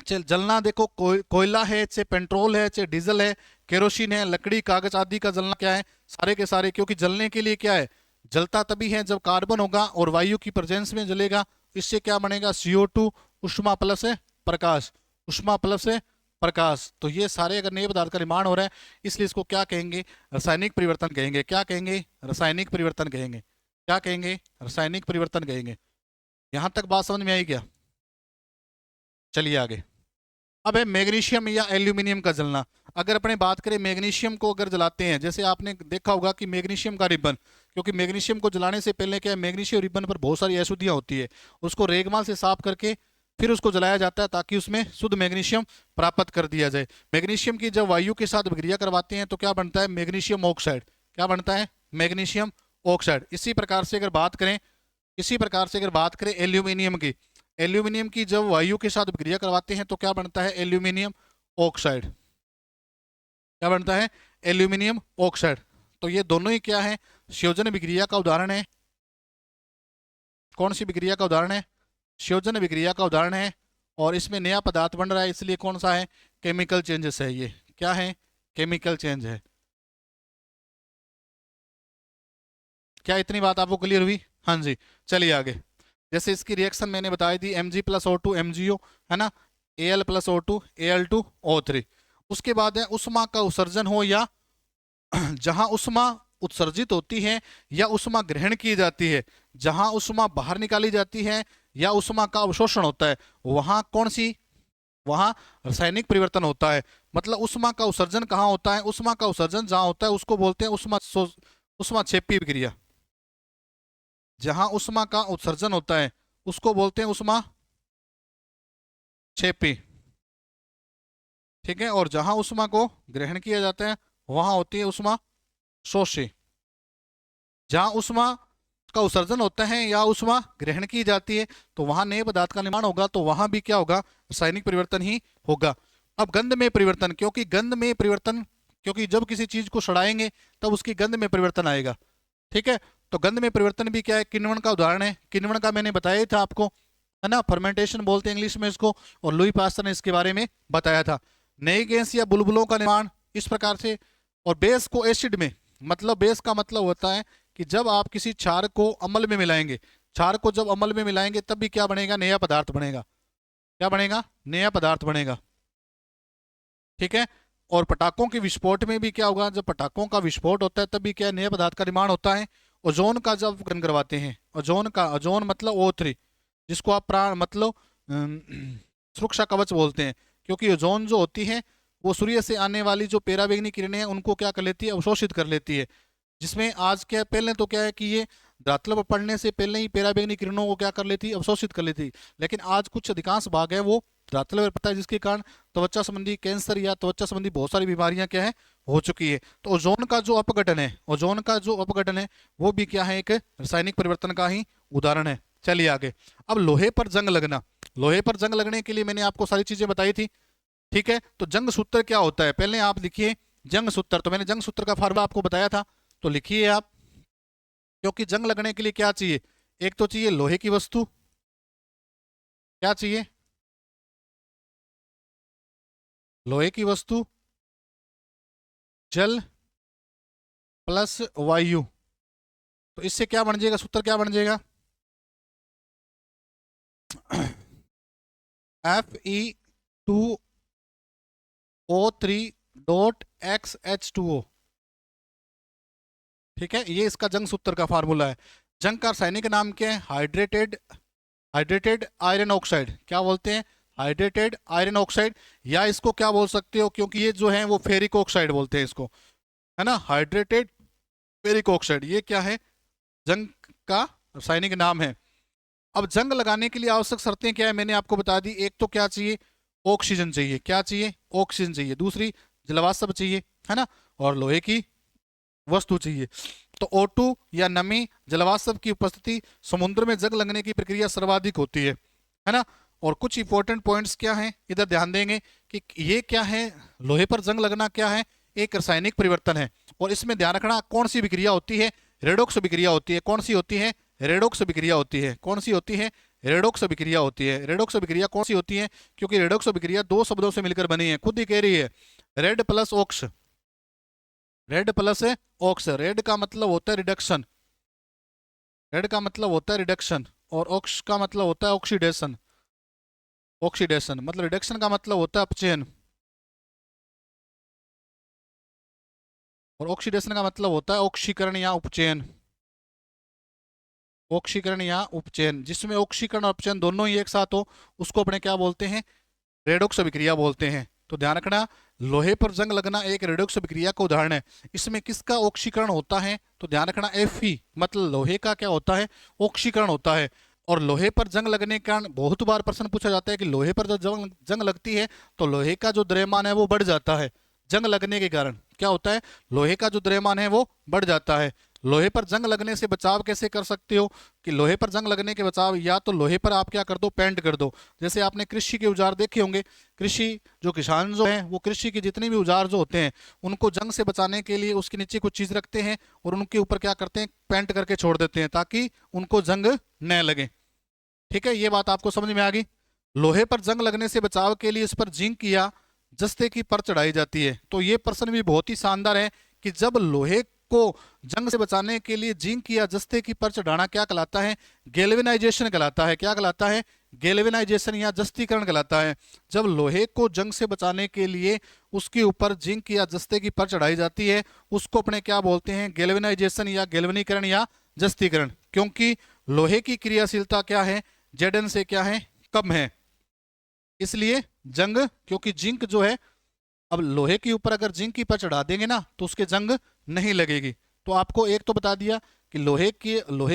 चल, जलना देखो, कोयला है, चाहे पेट्रोल है, चाहे डीजल है, केरोसिन है, लकड़ी, कागज आदि का जलना क्या है, सारे के सारे। क्योंकि जलने के लिए क्या है, जलता तभी है जब कार्बन होगा और वायु की प्रेजेंस में जलेगा। इससे क्या बनेगा, CO2, उष्मा प्लस है प्रकाश, उष्मा प्लस है प्रकाश। तो ये सारे अगर नए पदार्थ का निर्माण हो रहा है, इसलिए इसको क्या कहेंगे, रासायनिक परिवर्तन कहेंगे। क्या कहेंगे, रासायनिक परिवर्तन कहेंगे। क्या कहेंगे, रासायनिक परिवर्तन कहेंगे। यहां तक बात समझ में आई क्या? चलिए आगे। अब है मैग्नीशियम या एल्यूमिनियम का जलना। अगर अपने बात करें मैग्नीशियम को अगर जलाते हैं, जैसे आपने देखा होगा कि मैग्नीशियम का रिबन, क्योंकि मैग्नीशियम को जलाने से पहले क्या है, मैग्नीशियम रिबन पर बहुत सारी अशुद्धियां होती है, उसको रेगमाल से साफ करके फिर उसको जलाया जाता है ताकि उसमें शुद्ध मैग्नीशियम प्राप्त कर दिया जाए। मैग्नीशियम की जब वायु के साथ विक्रिया करवाते हैं तो क्या बनता है, मैग्नीशियम ऑक्साइड। क्या बनता है, मैग्नीशियम ऑक्साइड। इसी प्रकार से अगर बात करें, इसी प्रकार से अगर बात करें एल्यूमिनियम की, एल्यूमिनियम की जब वायु के साथ विक्रिया करवाते हैं तो क्या बनता है, एल्यूमिनियम ऑक्साइड। क्या बनता है, एल्यूमिनियम ऑक्साइड। तो ये दोनों ही क्या है, संयोजन विक्रिया का उदाहरण है। कौन सी विक्रिया का उदाहरण है, संयोजन विक्रिया का उदाहरण है। और इसमें नया पदार्थ बन रहा है, इसलिए कौन सा है, केमिकल चेंजेस है। ये क्या है, केमिकल चेंज है। क्या इतनी बात आपको क्लियर हुई? हाँ जी, चलिए आगे। जैसे इसकी रिएक्शन मैंने बताई थी, Mg+O2 MgO, है ना, Al+O2 Al2O3। उसके बाद है उष्मा का उत्सर्जन हो या जहां उष्मा उत्सर्जित होती है या उष्मा ग्रहण की जाती है, जहां उष्मा बाहर निकाली जाती है या उष्मा का अवशोषण होता है, वहां कौन सी, वहां रासायनिक परिवर्तन होता है। मतलब उष्मा का उत्सर्जन कहाँ होता है, उष्मा का उत्सर्जन जहां होता है उसको बोलते हैं उष्मा क्षेपी विक्रिया। जहां उष्मा का उत्सर्जन होता है उसको बोलते हैं उष्मा क्षेपी। ठीक है। और जहां उष्मा को ग्रहण किया जाता है वहां होती है उष्मा शोषी। जहां उष्मा का उत्सर्जन होता है या उष्मा ग्रहण की जाती है तो वहां नए पदार्थ का निर्माण होगा, तो वहां भी क्या होगा, रासायनिक परिवर्तन ही होगा। अब गंध में परिवर्तन, क्योंकि गंध में परिवर्तन क्योंकि जब किसी चीज को सड़ाएंगे तब उसकी गंध में परिवर्तन आएगा। ठीक है, तो गंध में परिवर्तन भी क्या है, किण्वन का उदाहरण है। किण्वन का मैंने बताया ही था आपको, है ना, फर्मेंटेशन बोलते हैं इंग्लिश में इसको, और लुई पास्टर ने इसके बारे में बताया था। नई गैस या बुलबुलों का निर्माण इस प्रकार से। और बेस को एसिड में, मतलब बेस का मतलब होता है कि जब आप किसी क्षार को अम्ल में मिलाएंगे, क्षार को जब अम्ल में मिलाएंगे तब भी क्या बनेगा, नया पदार्थ बनेगा। क्या बनेगा, नया पदार्थ बनेगा। ठीक है, और पटाखों के विस्फोट में भी क्या होगा, जब पटाखों का विस्फोट होता है तब भी क्या नए पदार्थ का निर्माण होता है। ओजोन का जब ग्रहण करवाते हैं, ओजोन का, ओजोन मतलब O3, जिसको आप प्राण मतलब सुरक्षा कवच बोलते हैं, क्योंकि ओजोन जो होती है वो सूर्य से आने वाली जो पराबैंगनी किरणें हैं उनको क्या कर लेती है, अवशोषित कर लेती है। जिसमें आज क्या, पहले तो क्या है कि ये धरातल पर पड़ने से पहले ही पराबैंगनी किरणों को क्या कर लेती, अवशोषित कर लेती, लेकिन आज कुछ अधिकांश भाग है वो धरातल पर पड़ता है, जिसके कारण त्वचा संबंधी कैंसर या त्वचा संबंधी बहुत सारी बीमारियां क्या है, हो चुकी है। तो ओजोन का जो अपघटन है, ओजोन का जो अपघटन है वो भी क्या है, एक रासायनिक परिवर्तन का ही उदाहरण है। चलिए आगे। अब लोहे पर जंग लगना, लोहे पर जंग लगने के लिए मैंने आपको सारी चीजें बताई थी। ठीक है, तो जंग सूत्र क्या होता है, पहले आप लिखिए जंग सूत्र। तो मैंने जंग सूत्र का फार्मूला आपको बताया था, तो लिखिए आप। क्योंकि जंग लगने के लिए क्या चाहिए, एक तो चाहिए लोहे की वस्तु, क्या चाहिए, लोहे की वस्तु, जल प्लस वायु। तो इससे क्या बन जाएगा, सूत्र क्या बन जाएगा, Fe2O3.XH2O। ठीक है, ये इसका जंग सूत्र का फार्मूला है। जंग का रासायनिक नाम क्या है, हाइड्रेटेड, हाइड्रेटेड आयरन ऑक्साइड। क्या बोलते हैं, हाइड्रेटेड आयरन ऑक्साइड, या इसको क्या बोल सकते हो, क्योंकि ये जो है वो फेरिक ऑक्साइड बोलते हैं इसको, है ना, हाइड्रेटेड फेरिक ऑक्साइड। ये क्या है, जंग का रासायनिक नाम है। अब जंग लगाने के लिए आवश्यक शर्तें क्या है, मैंने आपको बता दी। एक तो क्या चाहिए, ऑक्सीजन चाहिए, क्या चाहिए, ऑक्सीजन चाहिए। दूसरी जलवाष्प चाहिए, है ना, और लोहे की वस्तु चाहिए। तो O2 या नमी, जलवाष्प की उपस्थिति, समुद्र में जंग लगने की प्रक्रिया सर्वाधिक होती है ना। और कुछ इंपॉर्टेंट पॉइंट्स क्या हैं, इधर ध्यान देंगे कि ये क्या है, लोहे पर जंग लगना क्या है, एक रासायनिक परिवर्तन है। और इसमें ध्यान रखना कौन सी विक्रिया होती है, रेडोक्स विक्रिया होती है। कौन सी होती है, रेडोक्स विक्रिया होती है। कौन सी होती है, रेडोक्स विक्रिया होती है। रेडोक्स विक्रिया कौन सी होती है, क्योंकि रेडोक्स विक्रिया दो शब्दों से मिलकर बनी है, खुद ही कह रही है, red plus ox, red plus ox. Red का मतलब होता है रिडक्शन, रेड का मतलब होता है रिडक्शन, और ऑक्स का मतलब होता है ऑक्सीडेशन। ऑक्सीडेशन मतलब, रिडक्शन का मतलब होता है अपचयन, और ऑक्सीडेशन का मतलब होता है ऑक्सीकरण या उपचयन। ऑक्सीकरण या उपचयन, जिसमें ऑक्सीकरण और अपचयन दोनों ही एक साथ हो उसको अपने क्या बोलते हैं, रेडोक्स अभिक्रिया बोलते हैं। तो ध्यान रखना, लोहे पर जंग लगना एक रेडोक्स अभिक्रिया का उदाहरण है। इसमें किसका ऑक्सीकरण होता है, तो ध्यान रखना Fe मतलब लोहे का क्या होता है, ऑक्सीकरण होता है। और लोहे पर जंग लगने के कारण बहुत बार प्रश्न पूछा जाता है कि लोहे पर जब जंग लगती है तो लोहे का जो द्रव्यमान है वो बढ़ जाता है। जंग लगने के कारण क्या होता है, लोहे का जो द्रव्यमान है वो बढ़ जाता है। लोहे पर जंग लगने से बचाव कैसे कर सकते हो, कि लोहे पर जंग लगने के बचाव, या तो लोहे पर आप क्या कर दो, पेंट कर दो। जैसे आपने कृषि के औजार देखे होंगे, कृषि जो किसान जो हैं वो कृषि के जितने भी औजार जो होते हैं उनको जंग से बचाने के लिए उसके नीचे कुछ चीज रखते हैं और उनके ऊपर क्या करते हैं, पेंट करके छोड़ देते हैं ताकि उनको जंग न लगे। ठीक है, ये बात आपको समझ में आ गई। लोहे पर जंग लगने से बचाव के लिए इस पर जिंक या जस्ते की पर चढ़ाई जाती है। तो ये प्रश्न भी बहुत ही शानदार है कि जब लोहे को जंग से बचाने के लिए जिंक या जस्ते की पर चढ़ाना क्या कहलाता है, गैल्वेनाइजेशन कहलाता है। क्या कहलाता है, गैल्वेनाइजेशन या जस्तीकरण कहलाता है। जब लोहे को जंग से बचाने के लिए उसके ऊपर जिंक या जस्ते की पर चढ़ाई जाती है उसको अपने क्या बोलते हैं, गैल्वेनाइजेशन या गैल्वनीकरण या जस्तीकरण। क्योंकि लोहे की क्रियाशीलता क्या है, Zn से क्या है, कम है, इसलिए जंग, क्योंकि जिंक जो है, अब लोहे के ऊपर अगर जिंक की पर चढ़ा देंगे ना तो उसके जंग नहीं लगेगी। तो आपको एक तो बता दिया कि लोहे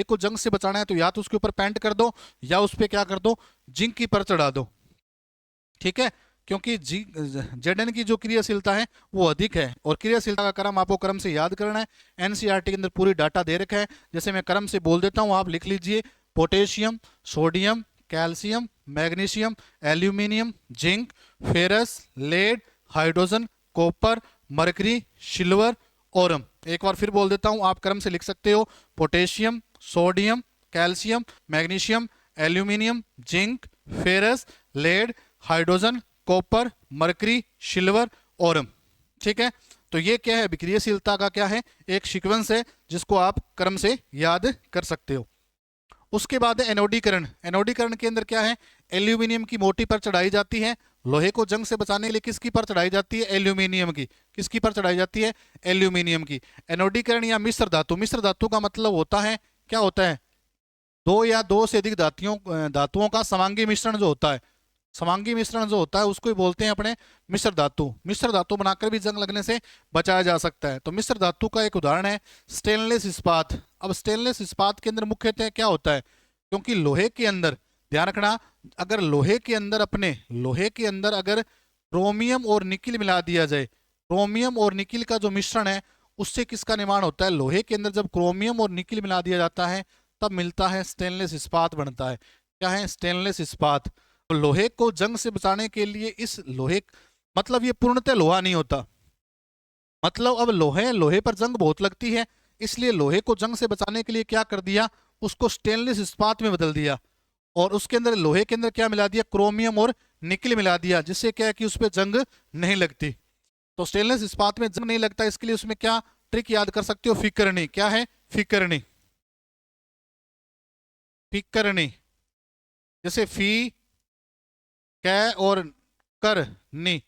को जंग से बचाना है तो या तो उसके ऊपर पेंट कर दो या उस पर क्या कर दो, जिंक की पर चढ़ा दो। ठीक है, क्योंकि Zn की जो क्रियाशीलता है वो अधिक है। और क्रियाशीलता का क्रम आपको क्रम से याद करना है, एनसीईआरटी के अंदर पूरी डाटा दे रखा है। जैसे मैं क्रम से बोल देता हूँ, आप लिख लीजिए, potassium, sodium, calcium, magnesium, aluminium, zinc, ferrous, lead, hydrogen, copper, mercury, silver, aurum. एक बार फिर बोल देता हूं, आप क्रम से लिख सकते हो। Potassium, sodium, calcium, magnesium, aluminium, zinc, ferrous, lead, hydrogen, copper, mercury, silver, aurum. ठीक है, तो ये क्या है, विक्रियशीलता का क्या है, एक सीक्वेंस है जिसको आप क्रम से याद कर सकते हो। उसके बाद है एनोडीकरण। एनोडीकरण के अंदर क्या है, एल्यूमिनियम की मोटी पर चढ़ाई जाती है। लोहे को जंग से बचाने के लिए किसकी पर चढ़ाई जाती है, एल्यूमिनियम की। किसकी पर चढ़ाई जाती है, एल्यूमिनियम की। एनोडीकरण या मिश्र धातु, मिश्र धातु का मतलब होता है, क्या होता है, दो या दो से अधिक धातुओं का समांगी मिश्रण जो होता है, समांगी मिश्रण जो होता है उसको ही बोलते हैं अपने मिश्र धातु। मिश्र धातु बनाकर भी जंग लगने से बचाया जा सकता है। तो मिश्र धातु का एक उदाहरण है स्टेनलेस इस्पात। अब स्टेनलेस इस्पात के अंदर मुख्यतः क्या होता है, क्योंकि लोहे के अंदर, ध्यान रखना, अगर लोहे के अंदर अगर क्रोमियम और निकिल मिला दिया जाए, क्रोमियम और निकिल का जो मिश्रण है उससे किसका निर्माण होता है, लोहे के अंदर जब क्रोमियम और निकिल मिला दिया जाता है तब मिलता है स्टेनलेस इस्पात बनता है। क्या है, स्टेनलेस इस्पात। तो लोहे को जंग से बचाने के लिए इस लोहे, मतलब ये पूर्णतः लोहा नहीं होता, मतलब अब लोहे पर जंग बहुत लगती है, इसलिए लोहे को जंग से बचाने के लिए क्या कर दिया, उसको स्टेनलेस इस्पात में बदल दिया। और उसके अंदर, लोहे के अंदर क्या मिला दिया, क्रोमियम और निकिल मिला दिया, जिससे क्या है कि उस पर जंग नहीं लगती। तो स्टेनलेस इस्पात में जंग नहीं लगता, इसके लिए उसमें क्या ट्रिक याद कर सकते हो, फिकरनी। क्या है, फिकरनी। फिकरनी, जैसे फी, कै और कर, नी,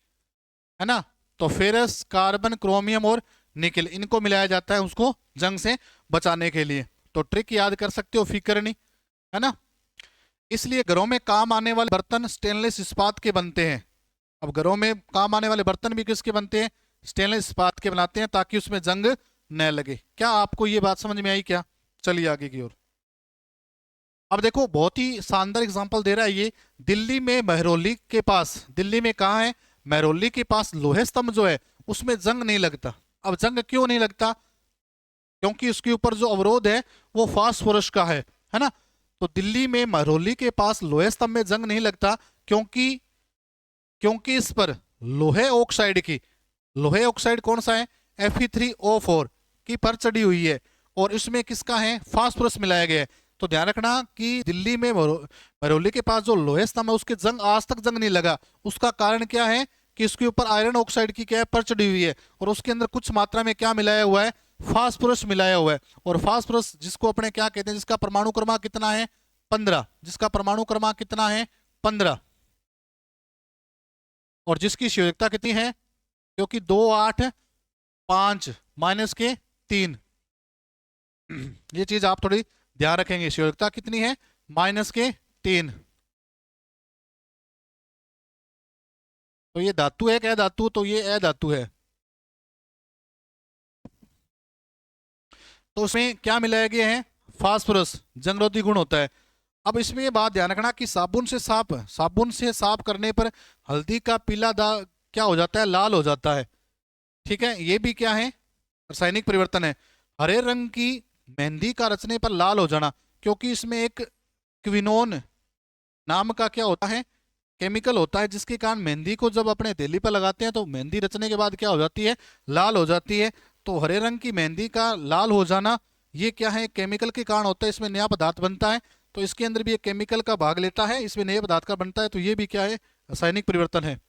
है ना। तो फेरस, कार्बन, क्रोमियम और निकिल, इनको मिलाया जाता है उसको जंग से बचाने के लिए। तो ट्रिक याद कर सकते हो, फिकरनी, है ना। इसलिए घरों में काम आने वाले बर्तन स्टेनलेस इस्पात के बनते हैं। अब घरों में काम आने वाले बर्तन भी किसके बनते हैं, स्टेनलेस इस्पात के बनाते हैं, ताकि उसमें जंग न लगे। क्या आपको ये बात समझ में आई क्या, चलिए आगे की ओर। अब देखो, बहुत ही शानदार एग्जांपल दे रहा है ये। दिल्ली में महरौली के पास, दिल्ली में कहाँ है, महरौली के पास लोहे स्तंभ जो है उसमें जंग नहीं लगता। अब जंग क्यों नहीं लगता, क्योंकि उसके ऊपर जो अवरोध है वो फास्फोरस का है ना। तो दिल्ली में महरौली के पास लोहे स्तंभ में जंग नहीं लगता, क्योंकि क्योंकि इस पर लोहे ऑक्साइड कौन सा है, Fe3O4 की पर चढ़ी हुई है, और इसमें किसका है, फास्फोरस मिलाया गया है। तो ध्यान रखना कि दिल्ली में महरौली के पास जो लोहे स्तंभ है उसके जंग आज तक जंग नहीं लगा। उसका कारण क्या है कि उसके ऊपर आयरन ऑक्साइड की क्या है, पर चढ़ी हुई है, और उसके अंदर कुछ मात्रा में क्या मिलाया हुआ है, फास्फोरस मिलाया हुआ है। और फास्फोरस जिसको अपने क्या कहते हैं, जिसका परमाणु क्रमांक कितना है, 15, जिसका परमाणु क्रमांक कितना है, 15, और जिसकी संयोजकता कितनी है, क्योंकि 2, 8, 5 माइनस के 3, ये चीज आप थोड़ी ध्यान रखेंगे। संयोजकता कितनी है, माइनस के 3। तो ये धातु है क्या, धातु, तो ये अधातु है। तो उसमें क्या मिलाया गया है, फास्फोरस, जंगरोधी गुण होता है। अब इसमें ये बात ध्यान रखना कि साबुन से साफ करने पर हल्दी का पीला दाग क्या हो जाता है, लाल हो जाता है। ठीक है, ये भी क्या है, रासायनिक परिवर्तन है। हरे रंग की मेहंदी का रचने पर लाल हो जाना, क्योंकि इसमें एक क्विनोन नाम का क्या होता है, केमिकल होता है, जिसके कारण मेहंदी को जब अपने हथेली पर लगाते हैं तो मेहंदी रचने के बाद क्या हो जाती है, लाल हो जाती है। तो हरे रंग की मेहंदी का लाल हो जाना, ये क्या है, केमिकल के कारण होता है। इसमें नया पदार्थ बनता है, तो इसके अंदर भी एक केमिकल का भाग लेता है, इसमें नए पदार्थ का बनता है। तो ये भी क्या है, रासायनिक परिवर्तन है।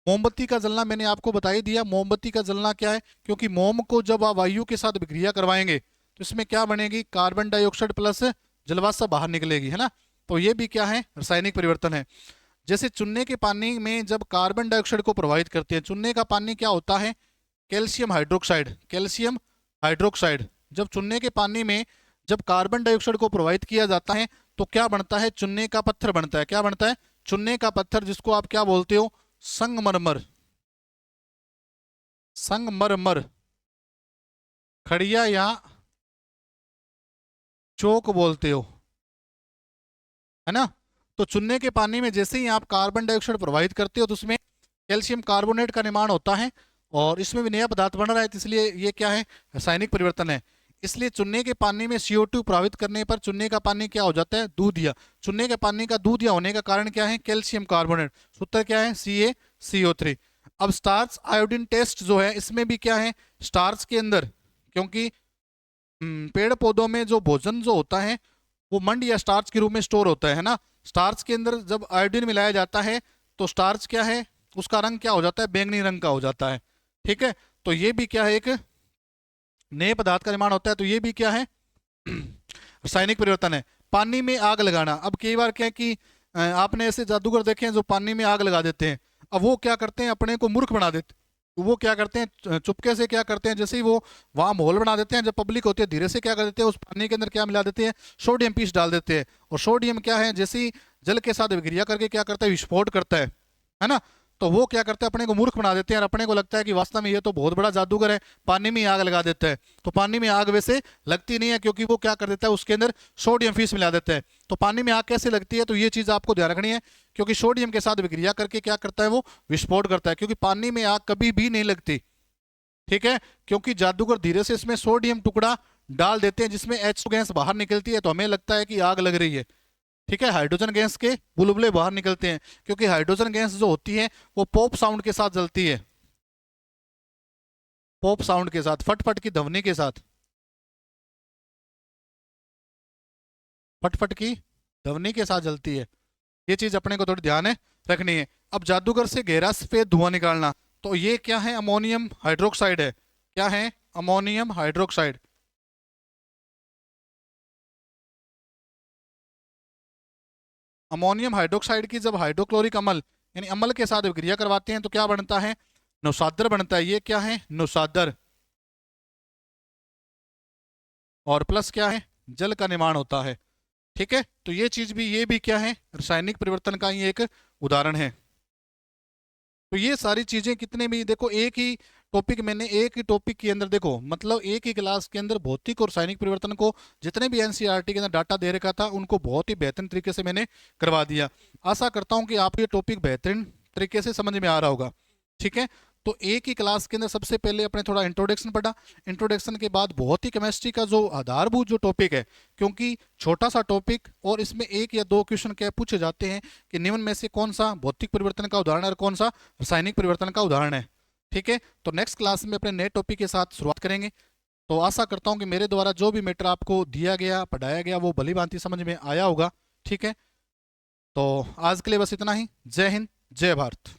मोमबत्ती का जलना मैंने आपको बता ही दिया। मोमबत्ती का जलना क्या है, क्योंकि मोम को जब आप वायु के साथ विक्रिया करवाएंगे तो इसमें क्या बनेगी, कार्बन डाइऑक्साइड प्लस जलवाष्प बाहर निकलेगी, है ना। तो ये भी क्या है, रासायनिक परिवर्तन है। जैसे चूने के पानी में जब कार्बन डाइऑक्साइड को प्रभावित करते हैं, चूने का पानी क्या होता है, कैल्शियम हाइड्रोक्साइड, कैल्शियम हाइड्रोक्साइड। जब चूने के पानी में जब कार्बन डाइऑक्साइड को प्रभावित किया जाता है तो क्या बनता है, चूने का पत्थर बनता है। क्या बनता है, चूने का पत्थर, जिसको आप क्या बोलते हो, संगमरमर, संगमरमर, खड़िया या चौक बोलते हो, है ना। तो चूने के पानी में जैसे ही आप कार्बन डाइऑक्साइड प्रवाहित करते हो तो उसमें कैल्शियम कार्बोनेट का निर्माण होता है, और इसमें भी नया पदार्थ बन रहा है, तो इसलिए ये क्या है, रासायनिक परिवर्तन है। इसलिए चूने के पानी में CO2 प्रभावित करने पर चूने का पानी क्या हो जाता है, दूधिया। चूने के पानी का दूधिया होने का कारण क्या है, कैल्शियम कार्बोनेट। सूत्र क्या है, CaCO3। अब स्टार्च आयोडीन टेस्ट जो है इसमें भी क्या है, स्टार्च के अंदर, क्योंकि पेड़ पौधों में जो भोजन जो होता है वो मंड या स्टार्च के रूप में स्टोर होता है ना। स्टार्च के अंदर जब आयोडीन मिलाया जाता है तो स्टार्च क्या है, उसका रंग क्या हो जाता है, बैंगनी रंग का हो जाता है। ठीक है, तो ये भी क्या है, एक नए पदार्थ का निर्माण होता है। तो ये भी क्या है, रासायनिक परिवर्तन है। पानी में आग लगाना, अब कई बार क्या है कि आपने ऐसे जादूगर देखे हैं जो पानी में आग लगा देते हैं। अब वो क्या करते हैं, अपने को मूर्ख बना देते, वो क्या करते हैं चुपके से क्या करते हैं, जैसे ही वो वहां माहौल बना देते हैं, जब पब्लिक होती है धीरे से क्या कर देते हैं, उस पानी के अंदर क्या मिला देते हैं, सोडियम पीस डाल देते हैं। और सोडियम क्या है, जैसे ही जल के साथ विक्रिया करके क्या करता है, विस्फोट करता है ना। तो वो क्या करते हैं, अपने को मूर्ख बना देते हैं और अपने को लगता है कि वास्तव में ये तो बहुत बड़ा जादूगर है, पानी में आग लगा देता है। तो पानी में आग वैसे लगती नहीं है, क्योंकि वो क्या कर देता है, उसके अंदर सोडियम फीस मिला देता है। तो पानी में आग कैसे लगती है, तो ये चीज आपको ध्यान रखनी है, क्योंकि सोडियम के साथ विक्रिया करके क्या करता है, वो विस्फोट करता है। क्योंकि पानी में आग कभी भी नहीं लगती, ठीक है, क्योंकि जादूगर धीरे से इसमें सोडियम टुकड़ा डाल देते हैं जिसमें H2 गैस बाहर निकलती है, तो हमें लगता है कि आग लग रही है। ठीक है, हाइड्रोजन गैस के बुलबुले बाहर निकलते हैं, क्योंकि हाइड्रोजन गैस जो होती है वो पॉप साउंड के साथ जलती है, पॉप साउंड के साथ, फटफट की ध्वनि के साथ, फटफट की ध्वनि के साथ जलती है। ये चीज अपने को थोड़ी ध्यान है रखनी है। अब जादूगर से गहरा सफेद धुआं निकालना, तो ये क्या है, अमोनियम हाइड्रोक्साइड है। क्या है, अमोनियम हाइड्रोक्साइड। अमोनियम हाइड्रोक्साइड की जब हाइड्रोक्लोरिक अम्ल यानी अम्ल के साथ विक्रिया करवाते हैं तो क्या बनता है, नौसादर बनता है। ये क्या है, नौसादर। और प्लस क्या है, जल का निर्माण होता है। ठीक है, तो ये चीज भी, ये भी क्या है, रासायनिक परिवर्तन का ही एक उदाहरण है। तो ये सारी चीजें कितने भी देखो, एक ही टॉपिक, मैंने एक ही टॉपिक के अंदर देखो, मतलब एक ही क्लास के अंदर भौतिक और रासायनिक परिवर्तन को जितने भी एनसीईआरटी के अंदर डाटा दे रखा था उनको बहुत ही बेहतरीन तरीके से मैंने करवा दिया। आशा करता हूं कि आपको ये टॉपिक बेहतरीन तरीके से समझ में आ रहा होगा। ठीक है, तो एक ही क्लास के अंदर सबसे पहले अपने थोड़ा इंट्रोडक्शन पढ़ा, इंट्रोडक्शन के बाद बहुत ही केमिस्ट्री का जो आधारभूत जो टॉपिक है, क्योंकि छोटा सा टॉपिक और इसमें एक या दो क्वेश्चन क्या पूछे जाते हैं कि निम्न में से कौन सा भौतिक परिवर्तन का उदाहरण है और कौन सा रासायनिक परिवर्तन का उदाहरण है। ठीक है, तो नेक्स्ट क्लास में अपने नए टॉपिक के साथ शुरुआत करेंगे। तो आशा करता हूँ कि मेरे द्वारा जो भी मैटर आपको दिया गया, पढ़ाया गया, वो भली भांति समझ में आया होगा। ठीक है, तो आज के लिए बस इतना ही। जय हिंद, जय भारत।